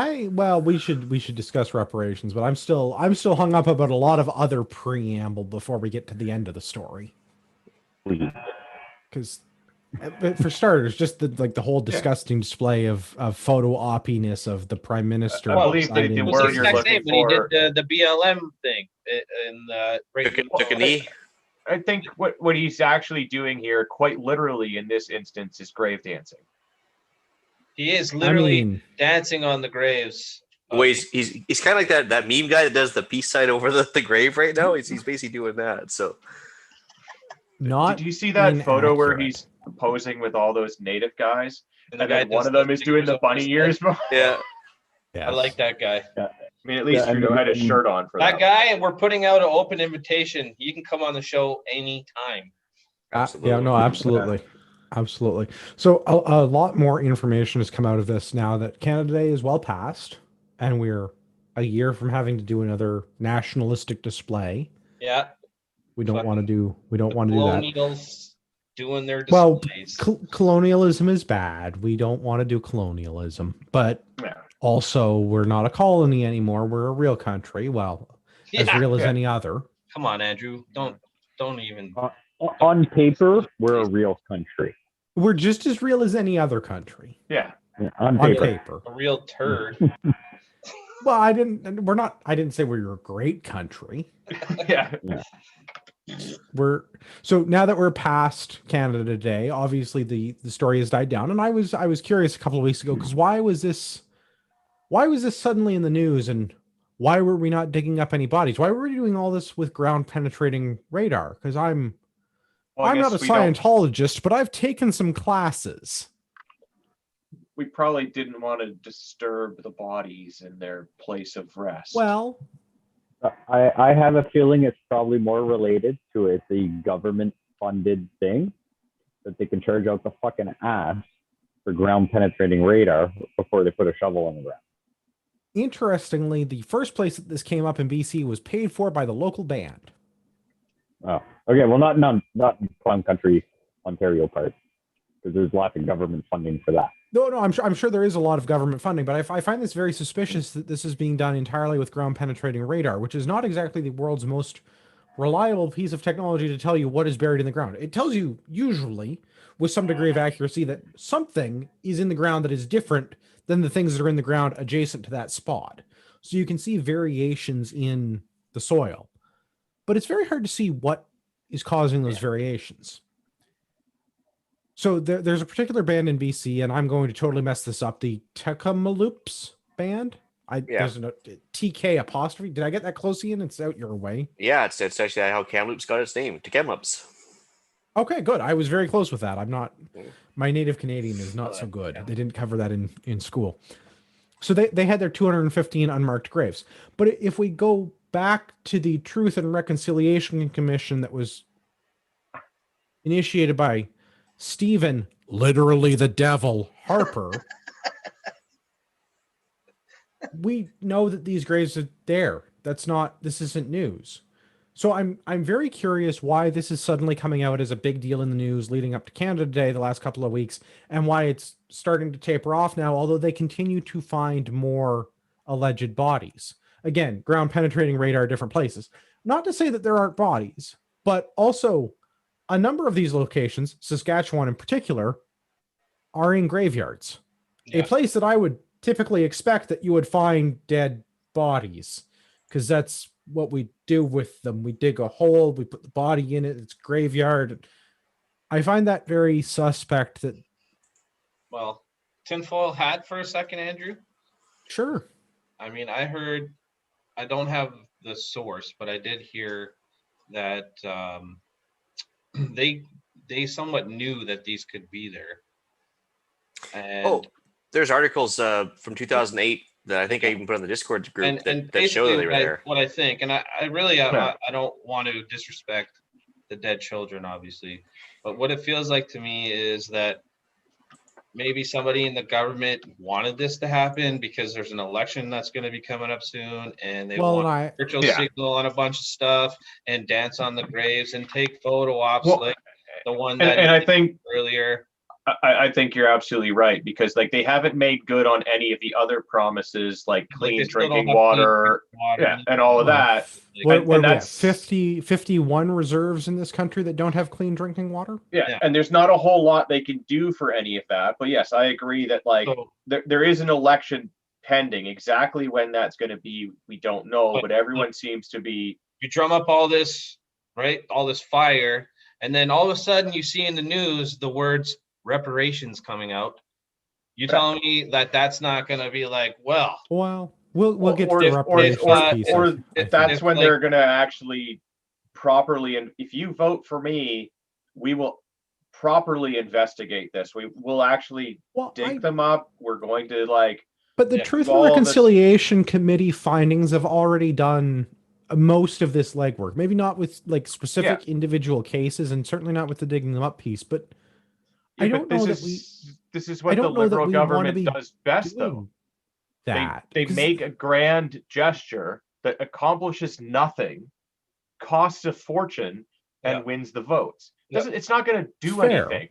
We should discuss reparations, but I'm still hung up about a lot of other preamble before we get to the end of the story. Because, for starters, just the whole disgusting display of photo oppiness of the prime minister. I believe the word you're looking for. He did the BLM thing took a knee. I think what he's actually doing here, quite literally in this instance, is grave dancing. He is literally dancing on the graves. Well, he's kind of like that meme guy that does the peace sign over the grave right now. He's basically doing that. So, did you see that photo where he's posing with all those native guys, and then one of them is doing the bunny ears? Yeah. I like that guy. Yeah. I mean, at least Trudeau had his shirt on for that guy. And we're putting out an open invitation. You can come on the show anytime. Absolutely. Yeah, no, absolutely. Absolutely. So a lot more information has come out of this now that Canada Day is well past, and we're a year from having to do another nationalistic display. Yeah, We don't want to fucking do. We don't the want to do that. colonials doing their Well, displays. colonialism is bad. We don't want to do colonialism, but Yeah. also we're not a colony anymore. We're a real country. Well, as Yeah, real as yeah. any other. come on, Andrew. Don't even. On paper, we're a real country. We're just as real as any other country Yeah. Yeah, on on paper. paper. A real turd. Well, I didn't say we're a great country. Yeah. So now that we're past Canada Day, obviously the story has died down. And I was curious a couple of weeks ago, because why was this suddenly in the news, and why were we not digging up any bodies? Why were we doing all this with ground penetrating radar? Because I'm not a Scientologist, but I've taken some classes. We probably didn't want to disturb the bodies in their place of rest. Well, I have a feeling it's probably more related to it's a government-funded thing that they can charge out the fucking ass for ground penetrating radar before they put a shovel on the ground. interestingly, the first place that this came up in BC was paid for by the local band. Oh, okay. Well, not Clown Country, Ontario part, because there's lots of government funding for that. No, I'm sure there is a lot of government funding, but I find this very suspicious that this is being done entirely with ground penetrating radar, which is not exactly the world's most reliable piece of technology to tell you what is buried in the ground. It tells you usually with some degree of accuracy that something is in the ground that is different than the things that are in the ground adjacent to that spot. So you can see variations in the soil, but it's very hard to see what is causing those variations. So there's a particular band in BC, and I'm going to totally mess this up. The Tecumloops band. There's a TK apostrophe. Did I get that close, Ian? It's out your way. Yeah, it's actually how Kamloops got its name, to Kamloops. Okay, good. I was very close with that. My native Canadian is not so good. They didn't cover that in school. So they had their 215 unmarked graves. But if we go back to the Truth and Reconciliation Commission that was initiated by Stephen, literally the devil, Harper, we know that these graves are there. This isn't news. So I'm very curious why this is suddenly coming out as a big deal in the news leading up to Canada Day the last couple of weeks, and why it's starting to taper off now, although they continue to find more alleged bodies. Again, ground penetrating radar, different places. Not to say that there aren't bodies, but also a number of these locations, Saskatchewan in particular, are in graveyards. Yeah. A place that I would typically expect that you would find dead bodies, because that's what we do with them. We dig a hole, we put the body in it, it's graveyard. I find that very suspect. That Well, tinfoil hat for a second, Andrew. Sure. I mean, I heard, I don't have the source, but I did hear that they somewhat knew that these could be there. And there's articles from 2008 that I think I even put on the Discord group that show that they were there. What I think, and I really I don't want to disrespect the dead children, obviously, but what it feels like to me is that maybe somebody in the government wanted this to happen because there's an election that's going to be coming up soon, and they want virtual signal on a bunch of stuff and dance on the graves and take photo ops like the one that I think earlier. I think you're absolutely right, because like they haven't made good on any of the other promises, like clean drinking water, and all of that. And that's 51 reserves in this country that don't have clean drinking water. Yeah, and there's not a whole lot they can do for any of that. But yes, I agree that there is an election pending. Exactly when that's going to be, we don't know. But everyone seems to be. You drum up all this, right? All this fire, and then all of a sudden you see in the news the words reparations coming out. You telling me that that's not going to be like, well, we'll get to the reparations piece. Or that's when they're going to actually properly, and if you vote for me, we will properly investigate this. We will actually dig them up. We're going to But the Truth and Reconciliation Committee findings have already done most of this legwork. Maybe not with specific individual cases, and certainly not with the digging them up piece, but I don't know that this is I what the don't know that liberal we want to government be does best, though. doing that. They 'Cause- make a grand gesture that accomplishes nothing, costs a fortune, and Yeah. wins the votes. Yeah. It's not going to do Fair. anything.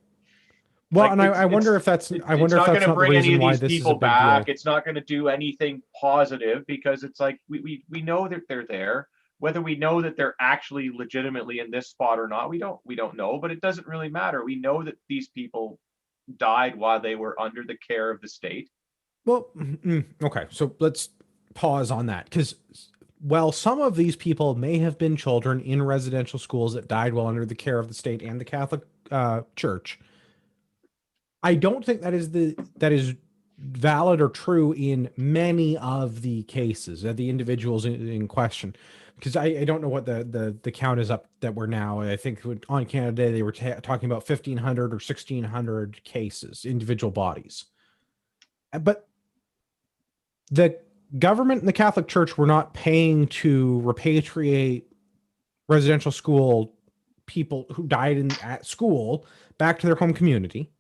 Well, Like, and I wonder if that's it's I wonder not if going that's to not the bring any reason of why these this is a people big back. deal. It's not going to do anything positive, because it's like we know that they're there. Whether we know that they're actually legitimately in this spot or not, we don't know. But it doesn't really matter. We know that these people died while they were under the care of the state. Well, okay, so let's pause on that, because while some of these people may have been children in residential schools that died while under the care of the state and the Catholic Church, I don't think that is valid or true in many of the cases of the individuals in question. Because I don't know what the count is up that we're now. I think on Canada Day they were talking about 1,500 or 1,600 cases, individual bodies. But the government and the Catholic Church were not paying to repatriate residential school people who died at school back to their home community,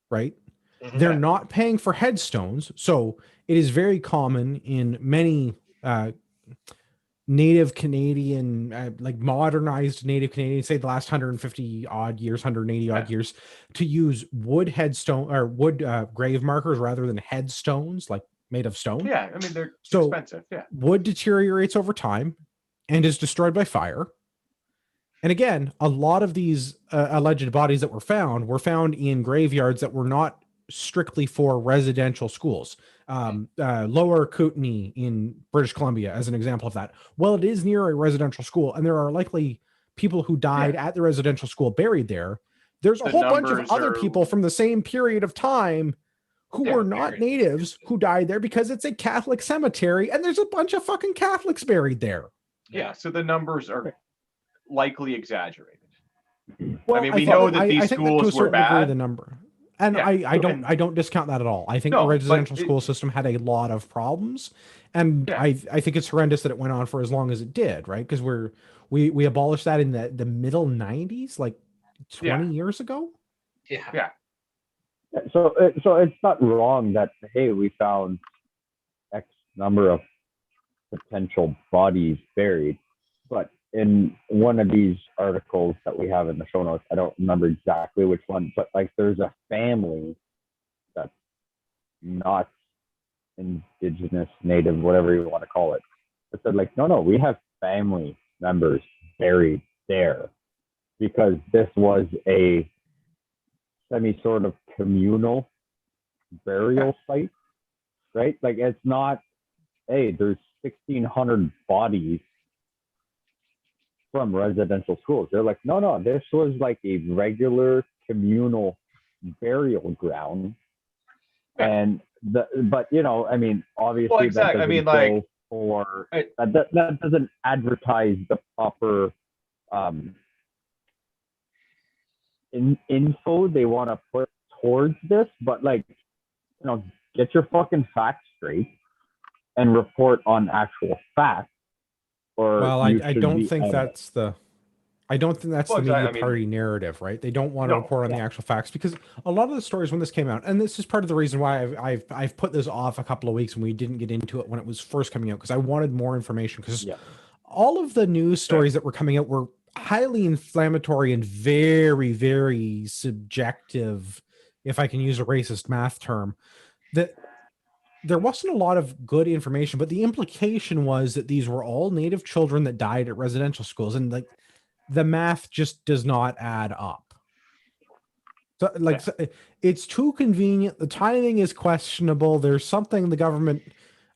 right? Mhm. They're not paying for headstones. So it is very common in many Native Canadian, like modernized Native Canadian, say the last 150 odd years, 180 odd years, to use wood headstone or wood grave markers rather than headstones, like made of stone. Yeah, I mean, they're So expensive. Yeah. wood deteriorates over time and is destroyed by fire. And again, a lot of these alleged bodies that were found in graveyards that were not strictly for residential schools. Lower Kootenay in British Columbia, as an example of that. Well, it is near a residential school, and there are likely people who died at the residential school buried there. There's a The whole bunch of numbers other are- people from the same period of time who were not buried. natives who died there because it's a Catholic cemetery, and there's a bunch of fucking Catholics buried there. Yeah, so the numbers are likely exaggerated. Well, I mean, we know that these I think that to a schools were certain degree bad. the number, and Yeah, I don't discount that at all. I think No, the but residential school system had a lot of problems, and Yeah. I think it's horrendous that it went on for as long as it did, right? Because we abolished that in the middle '90s, like 20 years ago. Yeah. So it's not wrong that, hey, we found X number of potential bodies buried, but in one of these articles that we have in the show notes, I don't remember exactly which one, but like there's a family that's not indigenous, native, whatever you want to call it. It said like, no, we have family members buried there because this was a semi sort of communal burial site, right? Like it's not, hey, there's 1,600 bodies from residential schools. They're like, no, this was like a regular communal burial ground. And but I mean, obviously Well, exactly. that I mean, doesn't like, go for that doesn't advertise the proper info they want to put towards this, but like, get your fucking facts straight and report on actual facts. Or Well, I don't think that's the Well, media I mean- party narrative, right? They don't want to No, report on the actual facts because a lot of the stories when this came out, and this is part of the reason why I've put this off a couple of weeks and we didn't get into it when it was first coming out because I wanted more information because all of the news stories that were coming out were highly inflammatory and very, very subjective, if I can use a racist math term. That there wasn't a lot of good information, but the implication was that these were all Native children that died at residential schools, and like the math just does not add up. So, like, it's too convenient. The timing is questionable. There's something the government.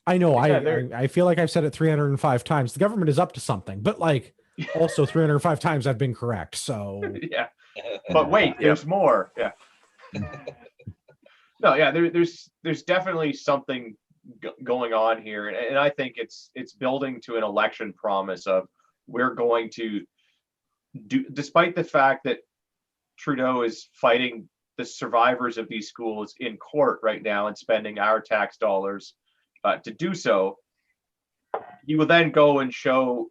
I know. I feel like I've said it 305 times. The government is up to something, but like also 305 times I've been correct. So Yeah. But wait, there's more. Yeah. No, yeah, there's definitely something going on here, and I think it's building to an election promise of we're going to do, despite the fact that Trudeau is fighting the survivors of these schools in court right now and spending our tax dollars to do so. He will then go and show,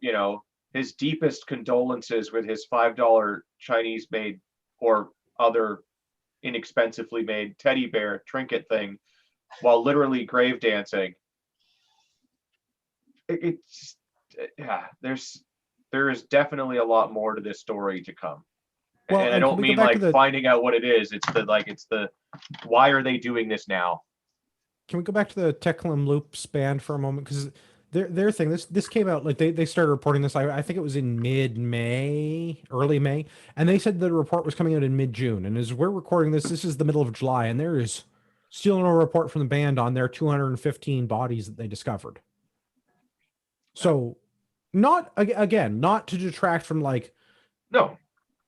his deepest condolences with his $5 Chinese made or other inexpensively made teddy bear trinket thing while literally grave dancing. It's yeah, there is definitely a lot more to this story to come. Well, and I and can don't we go mean back to like the finding out what it is. It's the why are they doing this now? can we go back to the Teclam Loops band for a moment? Because their thing, this came out like they started reporting this. I think it was in mid-May, early May, and they said the report was coming out in mid-June. And as we're recording this, this is the middle of July, and there is still no report from the band on their 215 bodies that they discovered. So, not again, not to detract from like No.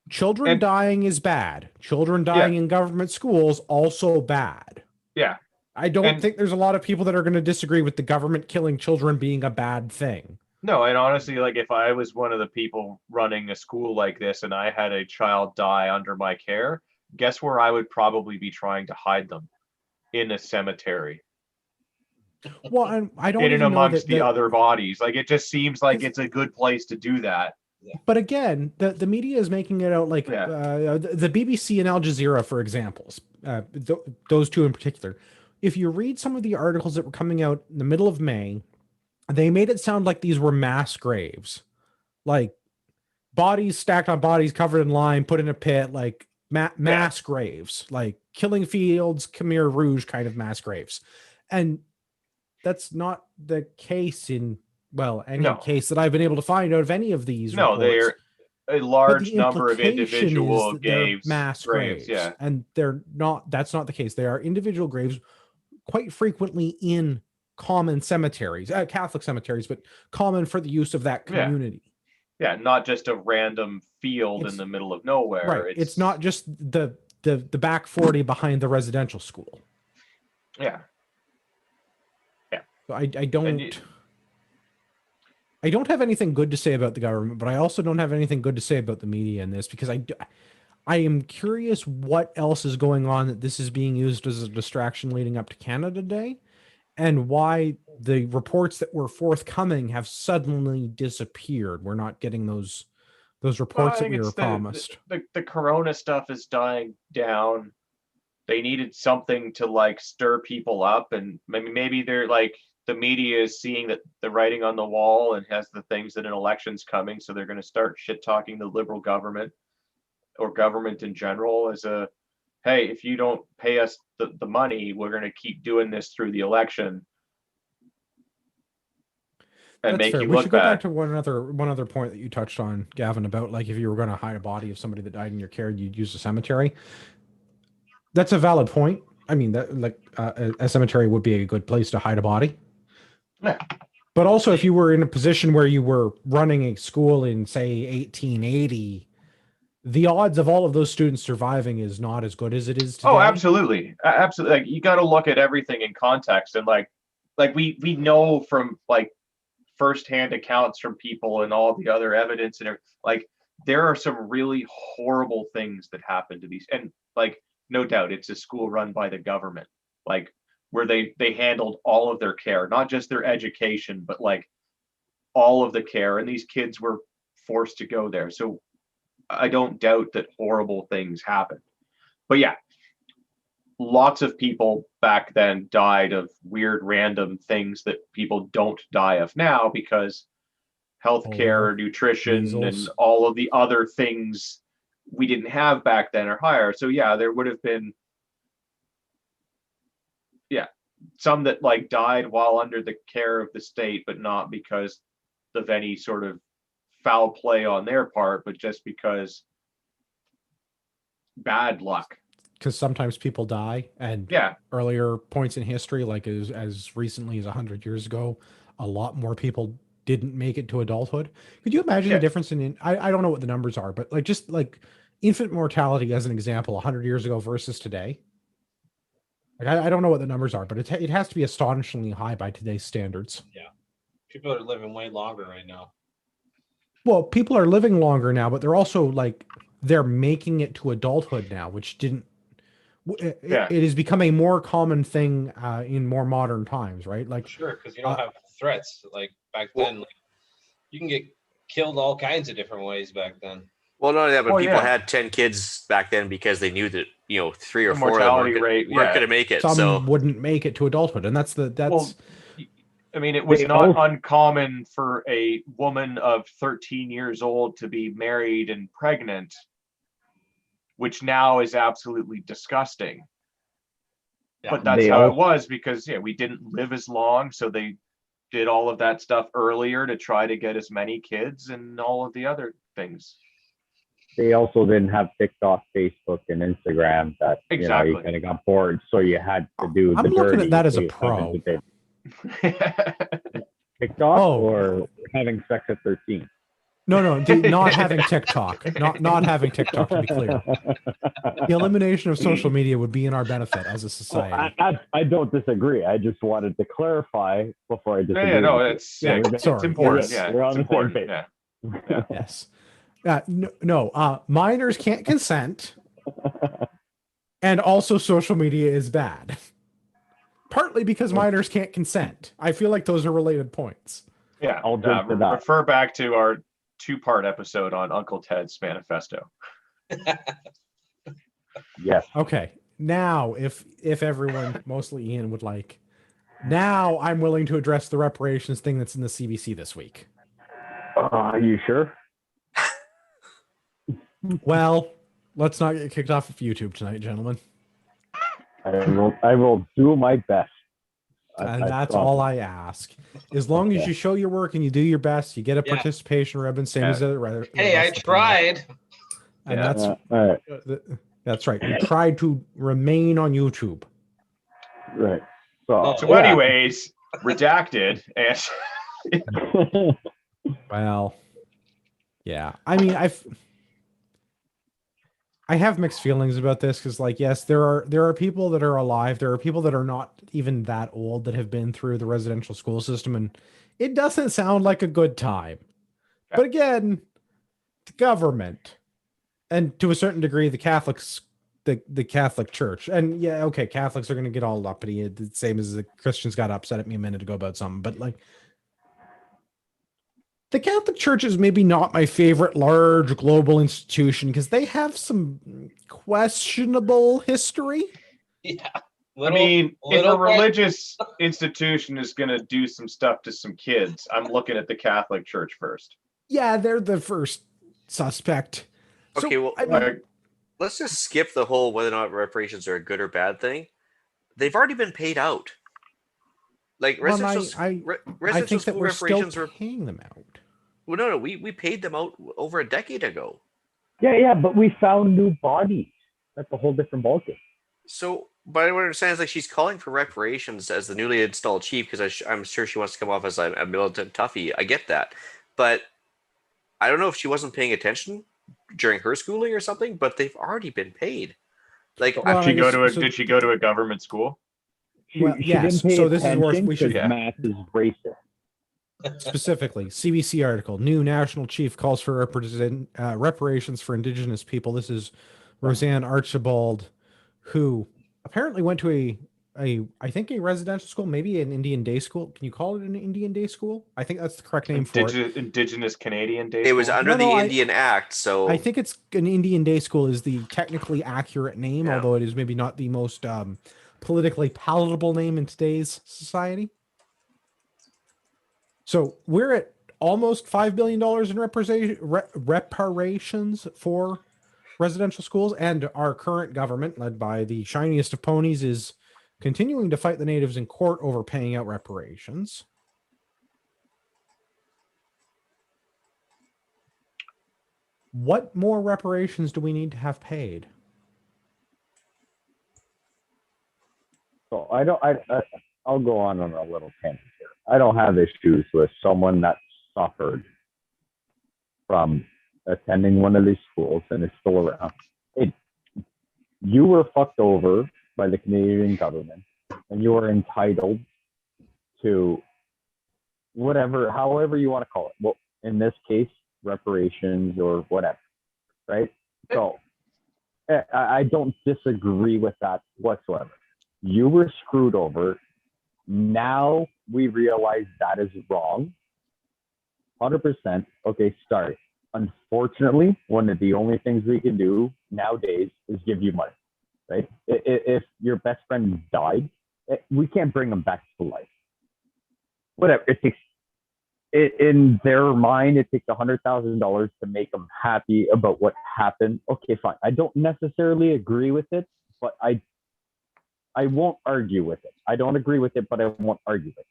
children And- dying is bad. Children dying in government schools also bad. Yeah. I don't And- think there's a lot of people that are going to disagree with the government killing children being a bad thing. No, and honestly, like if I was one of the people running a school like this and I had a child die under my care, guess where I would probably be trying to hide them? In a cemetery. Well, and I don't In and even know amongst that, the that other bodies. Like it just seems like it's a good place to do that. but again, the media is making it out like Yeah. the BBC and Al Jazeera, for examples, those two in particular. If you read some of the articles that were coming out in the middle of May, they made it sound like these were mass graves, like bodies stacked on bodies, covered in lime, put in a pit, like mass graves, like Killing Fields, Khmer Rouge kind of mass graves. And that's not the case in, well, any No. case that I've been able to find out of any of these No, reports. they're a But large the number of implication individual is that they're graves. mass graves, Yeah. and they're not. That's not the case. They are individual graves, quite frequently in common cemeteries, Catholic cemeteries, but common for the use of that Yeah. community. Yeah, not just a random field It's- in the middle of nowhere. Right. It's not just the back 40 behind the residential school. Yeah. So I don't. I don't have anything good to say about the government, but I also don't have anything good to say about the media in this because I am curious what else is going on that this is being used as a distraction leading up to Canada Day, and why the reports that were forthcoming have suddenly disappeared. We're not getting those reports that we were promised. The corona stuff is dying down. They needed something to like stir people up, and maybe they're like the media is seeing that the writing on the wall and has the things that an election's coming, so they're going to start shit talking the liberal government or government in general as a, hey, if you don't pay us the money, we're going to keep doing this through the election and That's make fair. you We look should go bad. back to one other point that you touched on, Gavin, about like if you were going to hide a body of somebody that died in your care, you'd use a cemetery. That's a valid point. I mean, that like a cemetery would be a good place to hide a body. Yeah. But also, if you were in a position where you were running a school in, say, 1880, the odds of all of those students surviving is not as good as it is today. Oh, absolutely, absolutely. Like you got to look at everything in context, and like we know from like firsthand accounts from people and all the other evidence and like there are some really horrible things that happen to these, and like no doubt it's a school run by the government, like where they handled all of their care, not just their education, but like all of the care, and these kids were forced to go there. So I don't doubt that horrible things happened. But yeah, lots of people back then died of weird random things that people don't die of now because healthcare, nutrition, measles, and all of the other things we didn't have back then are higher. So yeah, there would have been some that like died while under the care of the state, but not because of any sort of foul play on their part, but just because bad luck. Because sometimes people die, and earlier points in history, like as recently as 100 years ago, a lot more people didn't make it to adulthood. Could you imagine the difference in I don't know what the numbers are, but like just like infant mortality as an example, 100 years ago versus today? Like I don't know what the numbers are, but it has to be astonishingly high by today's standards. Yeah. People are living way longer right now. Well, people are living longer now, but they're also like they're making it to adulthood now, which didn't. It has become a more common thing in more modern times, right? Like sure, because you don't have threats like back then. Like, you can get killed all kinds of different ways back then. Well, not only that, but Oh, people yeah. had 10 kids back then because they knew that, 3 or The 4 of them mortality rate, weren't yeah. going to make it. Some So, wouldn't make it to adulthood, and that's Well, I mean, it was They not also- uncommon for a woman of 13 years old to be married and pregnant, which now is absolutely disgusting. Yeah. But that's They how it also- was because we didn't live as long, so they did all of that stuff earlier to try to get as many kids and all of the other things. They also didn't have TikTok, Facebook, and Instagram that you Exactly. kind of got bored, so you had to do I'm the looking dirty. at that as so a you pro. entertained. TikTok Oh. or having sex at 13. No, not having TikTok, not having TikTok. To be clear, the elimination of social media would be in our benefit as a Well, society. I don't disagree. I just wanted to clarify before I disagree. Yeah, no, with you. it's Yeah, it's sorry. important. Yes. Yeah, We're it's on the same important. page. Yeah. Yes. Minors can't consent, and also social media is bad. Partly because minors can't consent. I feel like those are related points. Yeah. I'll jump to that. Refer back to our 2-part episode on Uncle Ted's manifesto. Yes. Okay. Now, if everyone, mostly Ian, would like, now I'm willing to address the reparations thing that's in the CBC this week. Are you sure? Well, let's not get kicked off of YouTube tonight, gentlemen. I will do my best. And that's promise. all I ask. As long as Okay. you show your work and you do your best, you get a Yeah. participation ribbon, same as the rest Hey, I of the panel. tried. And Yeah. that's All right. that's right. You tried to remain on YouTube. Right. So, So, yeah. anyways, redacted and Well, yeah. I mean, I have mixed feelings about this because, like, yes, there are people that are alive. There are people that are not even that old that have been through the residential school system, and it doesn't sound like a good time. Yeah. But again, the government, and to a certain degree, the Catholics, the Catholic Church, and yeah, okay, Catholics are going to get all uppity, the same as the Christians got upset at me a minute ago about something, but like. The Catholic Church is maybe not my favorite large global institution because they have some questionable history. Yeah. I mean, if little a religious institution is going to do some stuff to some kids, I'm looking at the Catholic Church first. Yeah, they're the first suspect. okay, well, I mean, let's just skip the whole whether or not reparations are a good or bad thing. They've already been paid out. Like well, residential, I residential think that school we're still reparations were. paying them out. Well, no, we paid them out over a decade ago. Yeah, but we found new bodies. That's a whole different ballgame. So, but what I understand is like she's calling for reparations as the newly installed chief because I'm sure she wants to come off as a militant toughie. I get that, but I don't know if she wasn't paying attention during her schooling or something. But they've already been paid. Like, Well, Did she go I guess- did she go to a government school? Well, She yes, didn't pay so this is where attention we should- 'cause Yeah. math is racist. Specifically, CBC article, new national chief calls for reparations for indigenous people. This is Roseanne Archibald, who apparently went to I think a residential school, maybe an Indian day school. Can you call it an Indian day school? I think that's the correct name for it. Indigenous Canadian Day. it was School? under No, the I- Indian Act, so I think it's an Indian day school is the technically accurate name, Yeah. although it is maybe not the most politically palatable name in today's society. So we're at almost $5 billion in reparations for residential schools, and our current government, led by the shiniest of ponies, is continuing to fight the natives in court over paying out reparations. What more reparations do we need to have paid? So I'll go on a little tangent here. I don't have issues with someone that suffered from attending one of these schools and is still around. You were fucked over by the Canadian government, and you are entitled to whatever, however you want to call it. Well, in this case, reparations or whatever, right? So I don't disagree with that whatsoever. You were screwed over. Now we realize that is wrong. 100%. Okay, sorry. unfortunately, one of the only things we can do nowadays is give you money, right? If your best friend died, we can't bring them back to life. Whatever it takes, in their mind, it takes $100,000 to make them happy about what happened. Okay, fine. I don't necessarily agree with it, but I won't argue with it. I don't agree with it, but I won't argue with it.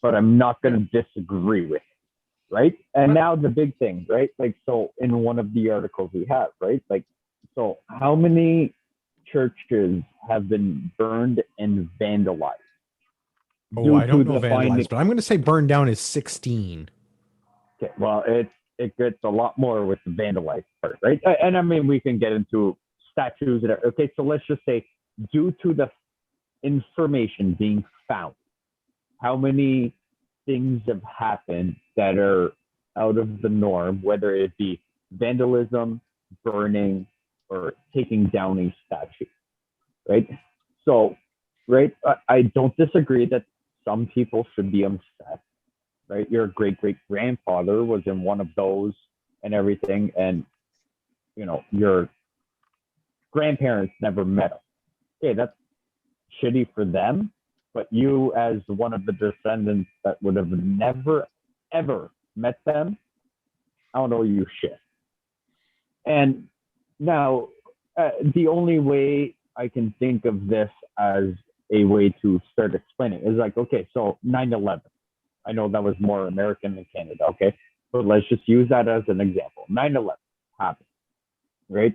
But I'm not going to disagree with it, right? And now the big thing, right? Like, so in one of the articles we have, right? Like, so how many churches have been burned and vandalized? Oh, I don't know vandalized, but I'm going to say burned down is 16. Okay, well, it gets a lot more with the vandalized part, right? And I mean, we can get into statues. Okay, so let's just say, due to the information being found, how many things have happened that are out of the norm, whether it be vandalism, burning, or taking down a statue, right? So, right, I don't disagree that some people should be upset, right? Your great-great-grandfather was in one of those and everything, and, you know, your grandparents never met him. Okay, that's shitty for them, but you, as one of the descendants that would have never, ever met them, I don't owe you shit. And now, the only way I can think of this as a way to start explaining is like, okay, so 9/11. I know that was more American than Canada, okay? But let's just use that as an example. 9/11 happened, right?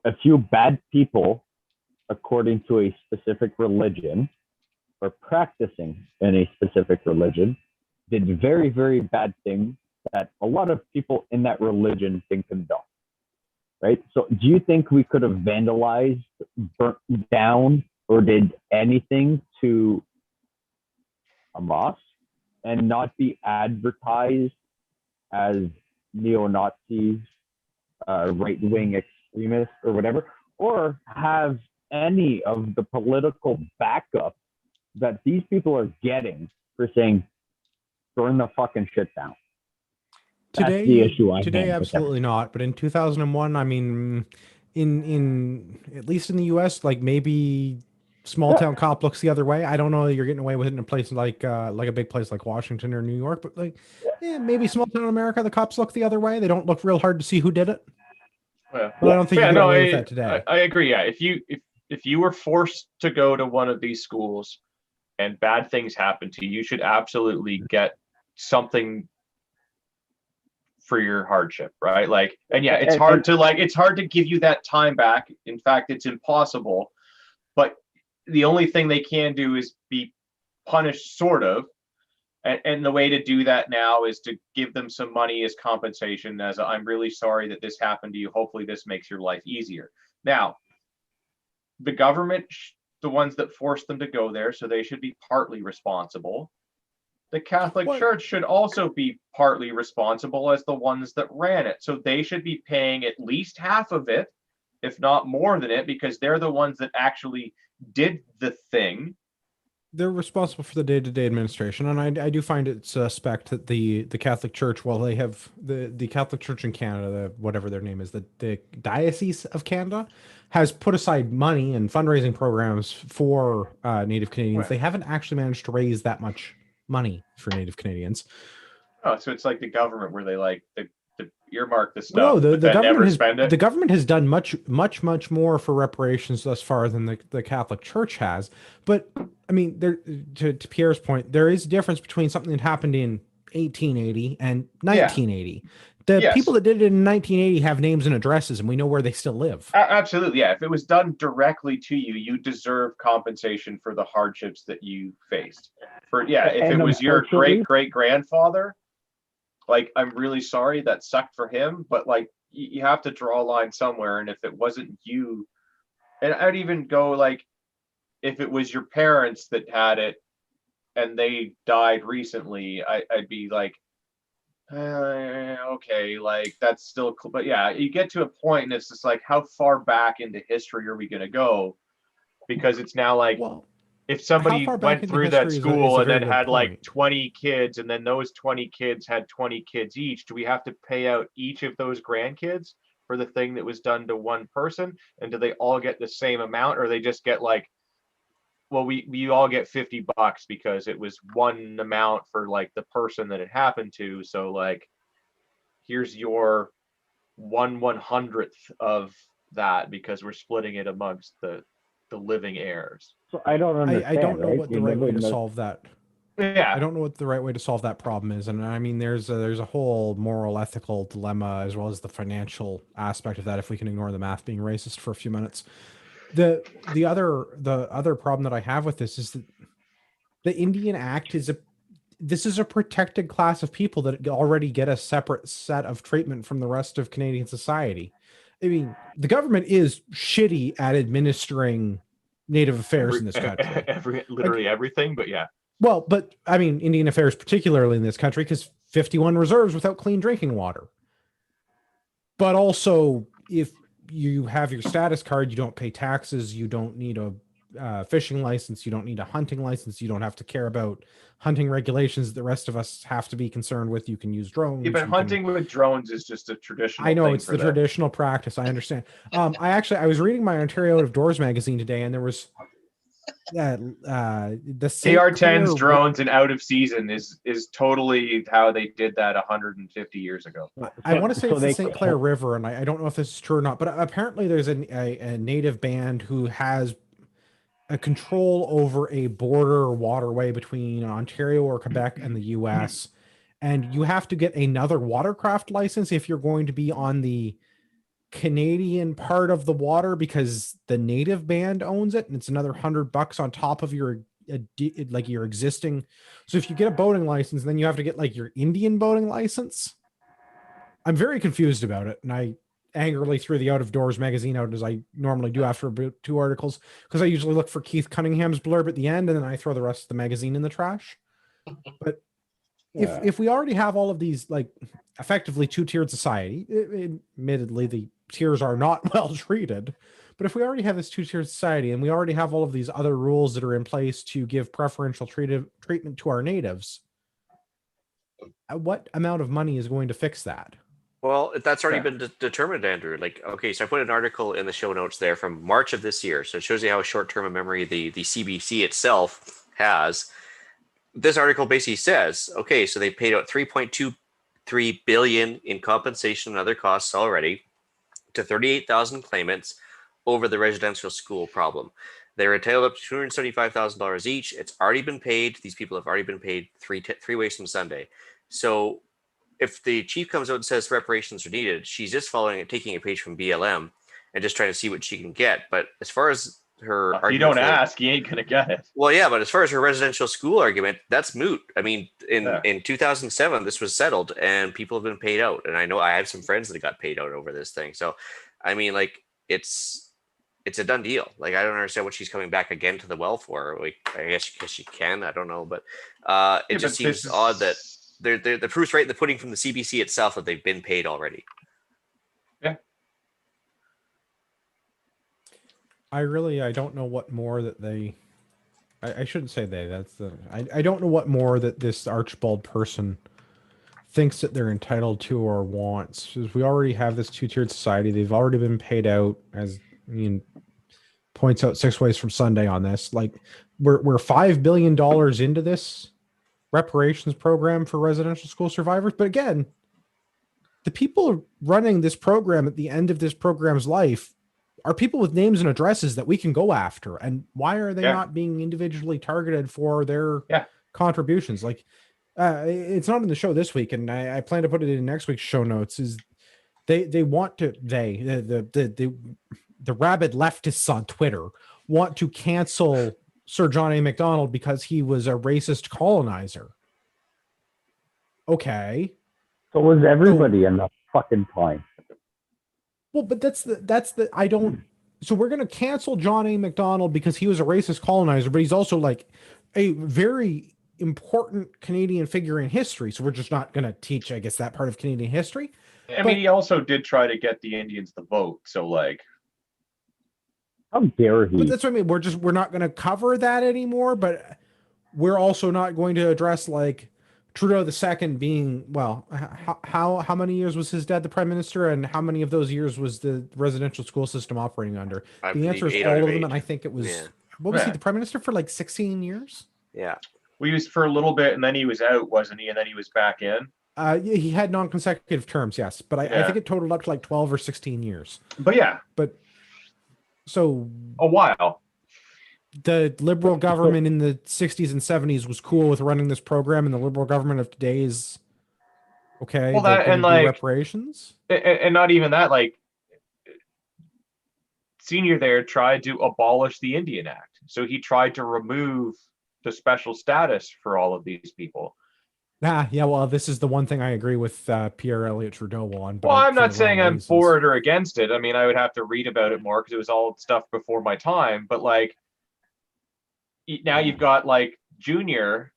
A few bad people, according to a specific religion, or practicing in a specific religion, did very, very bad things that a lot of people in that religion think condone, right? So do you think we could have vandalized, burnt down, or did anything to a mosque and not be advertised as neo-Nazis, right-wing extremists, or whatever, or have any of the political backup that these people are getting for saying, burn the fucking shit down? That's the issue I today, have with absolutely not. But in 2001, I mean, in at least in the U.S., like maybe small town cop looks the other way. I don't know that you're getting away with it in a place like a big place like Washington or New York, but like, maybe small town America, the cops look the other way. They don't look real hard to see who did it. Yeah. But I don't think you get away with that today. I agree. Yeah, if you were forced to go to one of these schools and bad things happen to you, you should absolutely get something for your hardship, right? Like, and yeah, it's hard to give you that time back. In fact, it's impossible. But the only thing they can do is be punished, sort of. And the way to do that now is to give them some money as compensation, as I'm really sorry that this happened to you. Hopefully this makes your life easier. Now, the government, the ones that forced them to go there, so they should be partly responsible. The Catholic Church should also be partly responsible as the ones that ran it. So they should be paying at least half of it, if not more than it, because they're the ones that actually did the thing. They're responsible for the day-to-day administration, and I do find it suspect that the Catholic Church, while they have the Catholic Church in Canada, whatever their name is, the Diocese of Canada, has put aside money and fundraising programs for Native Canadians. Right. They haven't actually managed to raise that much money for Native Canadians. Oh, so it's like the government where they like the earmark the stuff, No, but then never spend it. The government has done much more for reparations thus far than the Catholic Church has. But I mean, there to Pierre's point, there is a difference between something that happened in 1880 and 1980. The people that did it in 1980 have names and addresses, and we know where they still live. Absolutely, yeah. If it was done directly to you, you deserve compensation for the hardships that you faced. If it was your great grandfather, like, I'm really sorry, that sucked for him, but like, you have to draw a line somewhere. And if it wasn't you, and I'd even go like, if it was your parents that had it and they died recently, I'd be like, okay, like that's still cool. But yeah, you get to a point and it's just like, how far back into history are we going to go? Because it's now like, if somebody far back went into through that history is school a and very then good had like point. 20 kids, and then those 20 kids had 20 kids each, do we have to pay out each of those grandkids for the thing that was done to one person? And do they all get the same amount, or they just get like, well, we all get $50 because it was one amount for like the person that it happened to. So like, here's your 1/100th of that because we're splitting it amongst the living heirs. So I don't understand. I don't know right? what You the right live way in to the- solve that. Yeah. I don't know what the right way to solve that problem is, and I mean, there's a whole moral, ethical dilemma as well as the financial aspect of that. If we can ignore the math being racist for a few minutes, the other problem that I have with this is that the Indian Act is a protected class of people that already get a separate set of treatment from the rest of Canadian society. I mean, the government is shitty at administering Native affairs in this country. Literally everything, but yeah. Well, but I mean, Indian affairs, particularly in this country, because 51 reserves without clean drinking water. But also, if you have your status card, you don't pay taxes, you don't need a fishing license, you don't need a hunting license, you don't have to care about hunting regulations that the rest of us have to be concerned with. You can use drones. Yeah, but hunting with drones is just a traditional. I know thing it's for the them. traditional practice. I understand. I was reading my Ontario Out of Doors magazine today, and there was the St. AR-10's Clair drones and out of season is totally how they did that 150 years ago. I want to say So it's the they- St. Clair River, and I don't know if this is true or not, but apparently there's a native band who has a control over a border waterway between Ontario or Quebec and the US. And you have to get another watercraft license if you're going to be on the Canadian part of the water because the native band owns it, and it's another $100 on top of your like your existing. So if you get a boating license, then you have to get like your Indian boating license. I'm very confused about it, and I angrily threw the Out of Doors magazine out as I normally do after about 2 articles, because I usually look for Keith Cunningham's blurb at the end and then I throw the rest of the magazine in the trash. But if we already have all of these, like, effectively two-tiered society, admittedly the tiers are not well treated, but if we already have this two-tiered society and we already have all of these other rules that are in place to give preferential treatment to our natives, what amount of money is going to fix that? Well, that's already been determined, Andrew. Like, okay, so I put an article in the show notes there from March of this year. So it shows you how short-term a memory the CBC itself has. This article basically says, okay, so they paid out $3.23 billion in compensation and other costs already to 38,000 claimants over the residential school problem. They're entitled up to $275,000 each. It's already been paid. These people have already been paid three ways from Sunday. So if the chief comes out and says reparations are needed, she's just taking a page from BLM and just trying to see what she can get. But as far as her if you don't ask, you ain't gonna get it. Well, yeah, but as far as her residential school argument, that's moot. I mean, in 2007, this was settled and people have been paid out. And I know I have some friends that got paid out over this thing. So, I mean, like, it's a done deal. Like, I don't understand what she's coming back again to the well for. Like, I guess she can. I don't know, but it just seems odd that the proof's right in the pudding from the CBC itself that they've been paid already. Yeah. I don't know what more that they. I shouldn't say they. I don't know what more that this Archibald person thinks that they're entitled to or wants. Because we already have this two-tiered society. They've already been paid out, as Ian points out 6 ways from Sunday on this. Like, we're $5 billion into this reparations program for residential school survivors. But again, the people running this program at the end of this program's life are people with names and addresses that we can go after. And why are they not being individually targeted for their contributions? Like, it's not in the show this week, and I plan to put it in next week's show notes. Is they want to the rabid leftists on Twitter want to cancel Sir John A. Macdonald because he was a racist colonizer. Okay. So was everybody in the fucking time. Well, but that's the I don't. So we're going to cancel John A. Macdonald because he was a racist colonizer, but he's also like a very important Canadian figure in history. So we're just not going to teach, I guess, that part of Canadian history. I mean, he also did try to get the Indians to vote. So, like, How dare But he? that's what I mean. We're not going to cover that anymore. But we're also not going to address like Trudeau the second being well. How many years was his dad the prime minister, and how many of those years was the residential school system operating under? I The believe answer is 8 out all of of them, 8. and I think it was. Yeah. What was he Yeah. the prime minister for like 16 years? Yeah. We used for a little bit, and then he was out, wasn't he? And then he was back in. Yeah, he had non-consecutive terms, yes, but I Yeah. think it totaled up to like 12 or 16 years. But yeah, But so a while. the liberal government in the 60s and 70s was cool with running this program, and the liberal government of today is okay. Well, They're that going and to do like, reparations. and not even that. Like, Senior there tried to abolish the Indian Act, so he tried to remove the special status for all of these people. Yeah. Well, this is the one thing I agree with Pierre Elliott Trudeau on. But Well, I'm for not the saying wrong I'm reasons. for it or against it. I mean, I would have to read about it more because it was all stuff before my time. But like, now you've got like Junior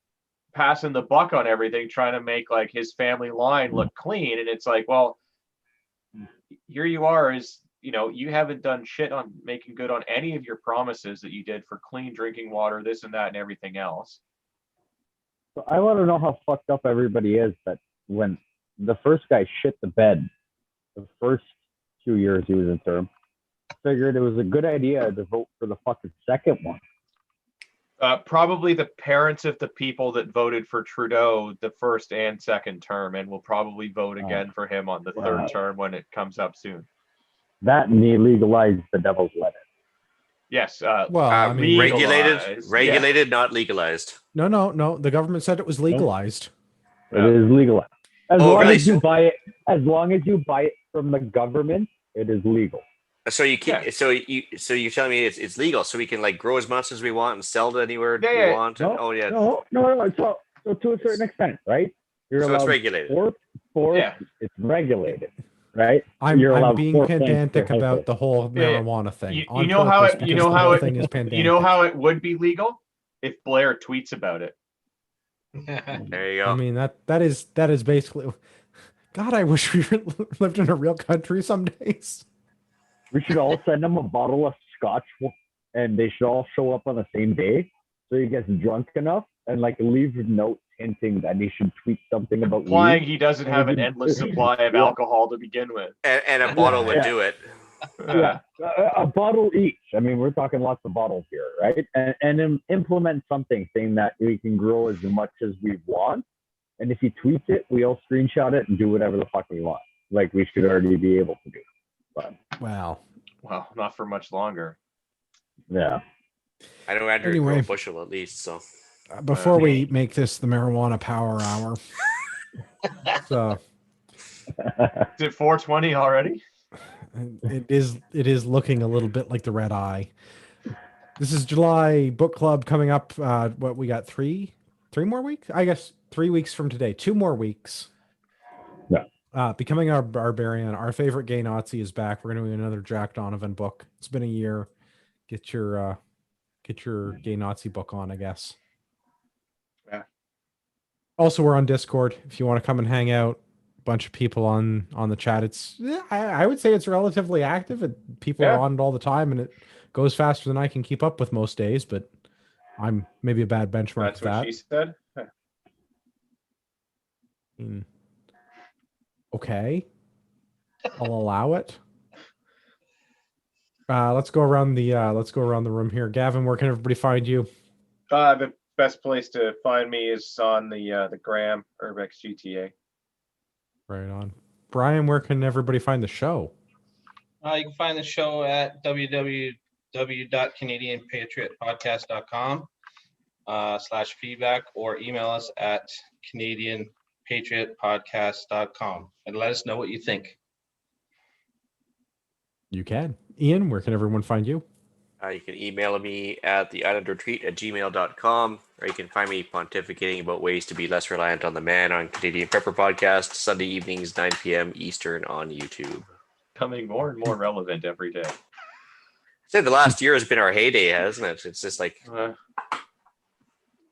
passing the buck on everything, trying to make like his family line look clean, and it's like, well, here you are, you haven't done shit on making good on any of your promises that you did for clean drinking water, this and that, and everything else. So I want to know how fucked up everybody is that when the first guy shit the bed, the first 2 years he was in term, figured it was a good idea to vote for the fucking second one. Probably the parents of the people that voted for Trudeau the first and second term, and will probably vote again for him on the third term when it comes up soon. That and he legalized the devil's lettuce. Yes. Well, I mean, regulated, not legalized. No. The government said it was legalized. It is legalized. As Oh, long really? as you buy it, from the government, it is legal. So you keep, Yeah. so you're telling me it's legal, so we can like grow as much as we want and sell it anywhere we Yeah. want. No, Oh yeah. No. So to a certain extent, right? You're So it's allowed regulated. four. Yeah. It's regulated, right? I'm You're allowed being 4 plants pedantic per about household. the whole Yeah. marijuana thing. You on know how purpose, it- because you know the how whole it- thing is pedantic. You know how it would be legal if Blair tweets about it. There you go. I mean that is basically. God, I wish we lived in a real country some days. We should all send him a bottle of scotch, and they should all show up on the same day, so he gets drunk enough and like leave a note hinting that he should tweet something about Implying weed. he doesn't have an endless supply of Yeah. alcohol to begin with. And a bottle would Yeah. do it. Yeah, a bottle each. I mean, we're talking lots of bottles here, right? And then implement something saying that we can grow as much as we want. And if he tweets it, we all screenshot it and do whatever the fuck we want. Like we should already be able to do. But Wow. Well, not for much longer. yeah. I know Andrew can grow Anyway. a bushel at least. So Before we make this the marijuana power hour, so Is it 420 already? it is looking a little bit like the red eye. This is July book club coming up. What we got three more weeks? I guess 3 weeks from today. 2 more weeks. Yeah. Becoming our Barbarian, our favorite gay Nazi is back. We're gonna do another Jack Donovan book. It's been a year. Get your gay Nazi book on, I guess. Yeah. Also, we're on Discord. If you want to come and hang out, a bunch of people on the chat. It's I would say it's relatively active. People are on it all the time, and it goes faster than I can keep up with most days. But I'm maybe a bad benchmark. That's for what that. she said. Okay, I'll allow it. Let's go around the room here. Gavin, where can everybody find you? The best place to find me is on the gram, Urbex GTA. Right on. Brian, where can everybody find the show? You can find the show at www.canadianpatriotpodcast.com /feedback, or email us at canadianpatriotpodcast.com and let us know what you think. You can. Ian, where can everyone find you? you can email me at theislandretreat@gmail.com, or you can find me pontificating about ways to be less reliant on the man on Canadian Prepper Podcast, Sunday evenings, 9 p.m. Eastern on YouTube. Coming more and more relevant every day. I'd say the last year has been our heyday, hasn't it? It's just like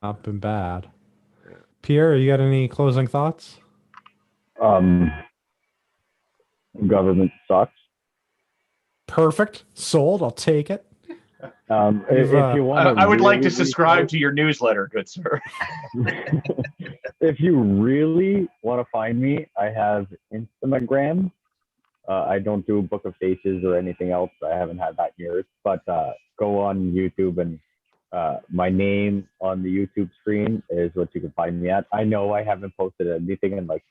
Not been bad. Pierre, you got any closing thoughts? Government sucks. Perfect. Sold. I'll take it. If you want, I would like to subscribe to your newsletter, good sir. If you really want to find me, I have Instagram. I don't do Book of Faces or anything else. I haven't had that in years. But go on YouTube and my name on the YouTube screen is what you can find me at. I know I haven't posted anything in like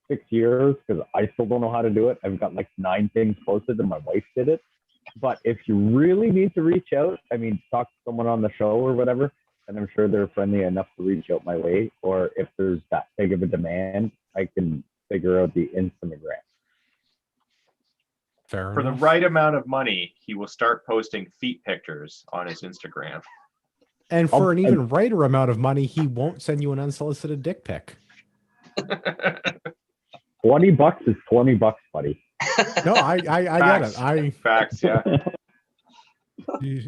6 years because I still don't know how to do it. I've got like 9 things posted and my wife did it. But if you really need to reach out, I mean, talk to someone on the show or whatever, and I'm sure they're friendly enough to reach out my way. Or if there's that big of a demand, I can figure out the Instagram. Fair For the enough. right amount of money, he will start posting feet pictures on his Instagram. And for an even righter amount of money, he won't send you an unsolicited dick pic. $20 is $20, buddy. No, I get it. Facts, yeah.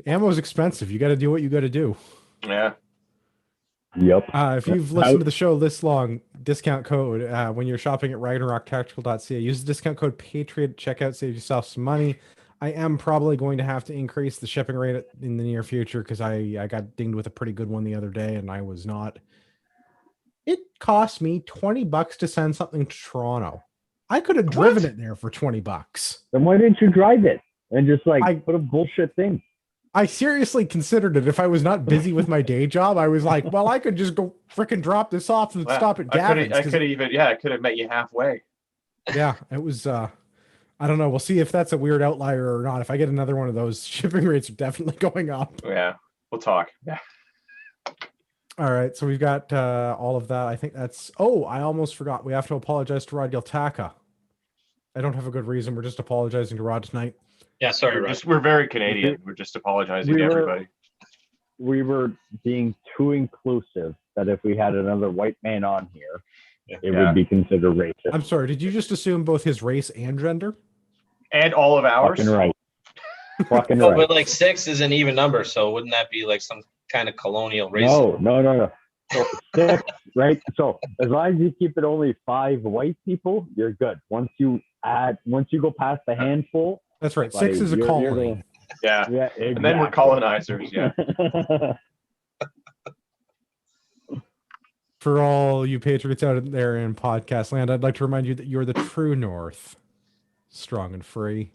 Ammo's expensive. You got to do what you got to do. Yeah. Yep. If you've listened to the show this long, discount code when you're shopping at RagnarokTactical.ca, use the discount code Patriot at checkout, save yourself some money. I am probably going to have to increase the shipping rate in the near future because I got dinged with a pretty good one the other day and I was not. It cost me $20 to send something to Toronto. I could have driven it there for $20. Then why didn't you drive it and just put a bullshit thing? I seriously considered it. If I was not busy with my day job, I was like, well, I could just go freaking drop this off and stop at Gavin's. I could have met you halfway. Yeah, it was, I don't know. We'll see if that's a weird outlier or not. If I get another one of those, shipping rates are definitely going up. Yeah, we'll talk. Yeah. All right, so we've got all of that. I think that's... Oh, I almost forgot. We have to apologize to Rod Yeltaka. I don't have a good reason. We're just apologizing to Rod tonight. Yeah, sorry, Rod. We're very Canadian. We're just apologizing to everybody. We were being too inclusive that if we had another white man on here, it would be considered racist. I'm sorry. Did you just assume both his race and gender? And all of ours? Fucking right. Fucking No, right. but like 6 is an even number, so wouldn't that be like some kind of colonial racism? No. So 6, right? So as long as you keep it only 5 white people, you're good. Once you go past the handful. That's right. 6 is a colony. Yeah. Exactly. And then we're colonizers, yeah. For all you patriots out there in podcast land, I'd like to remind you that you're the true North. Strong and free.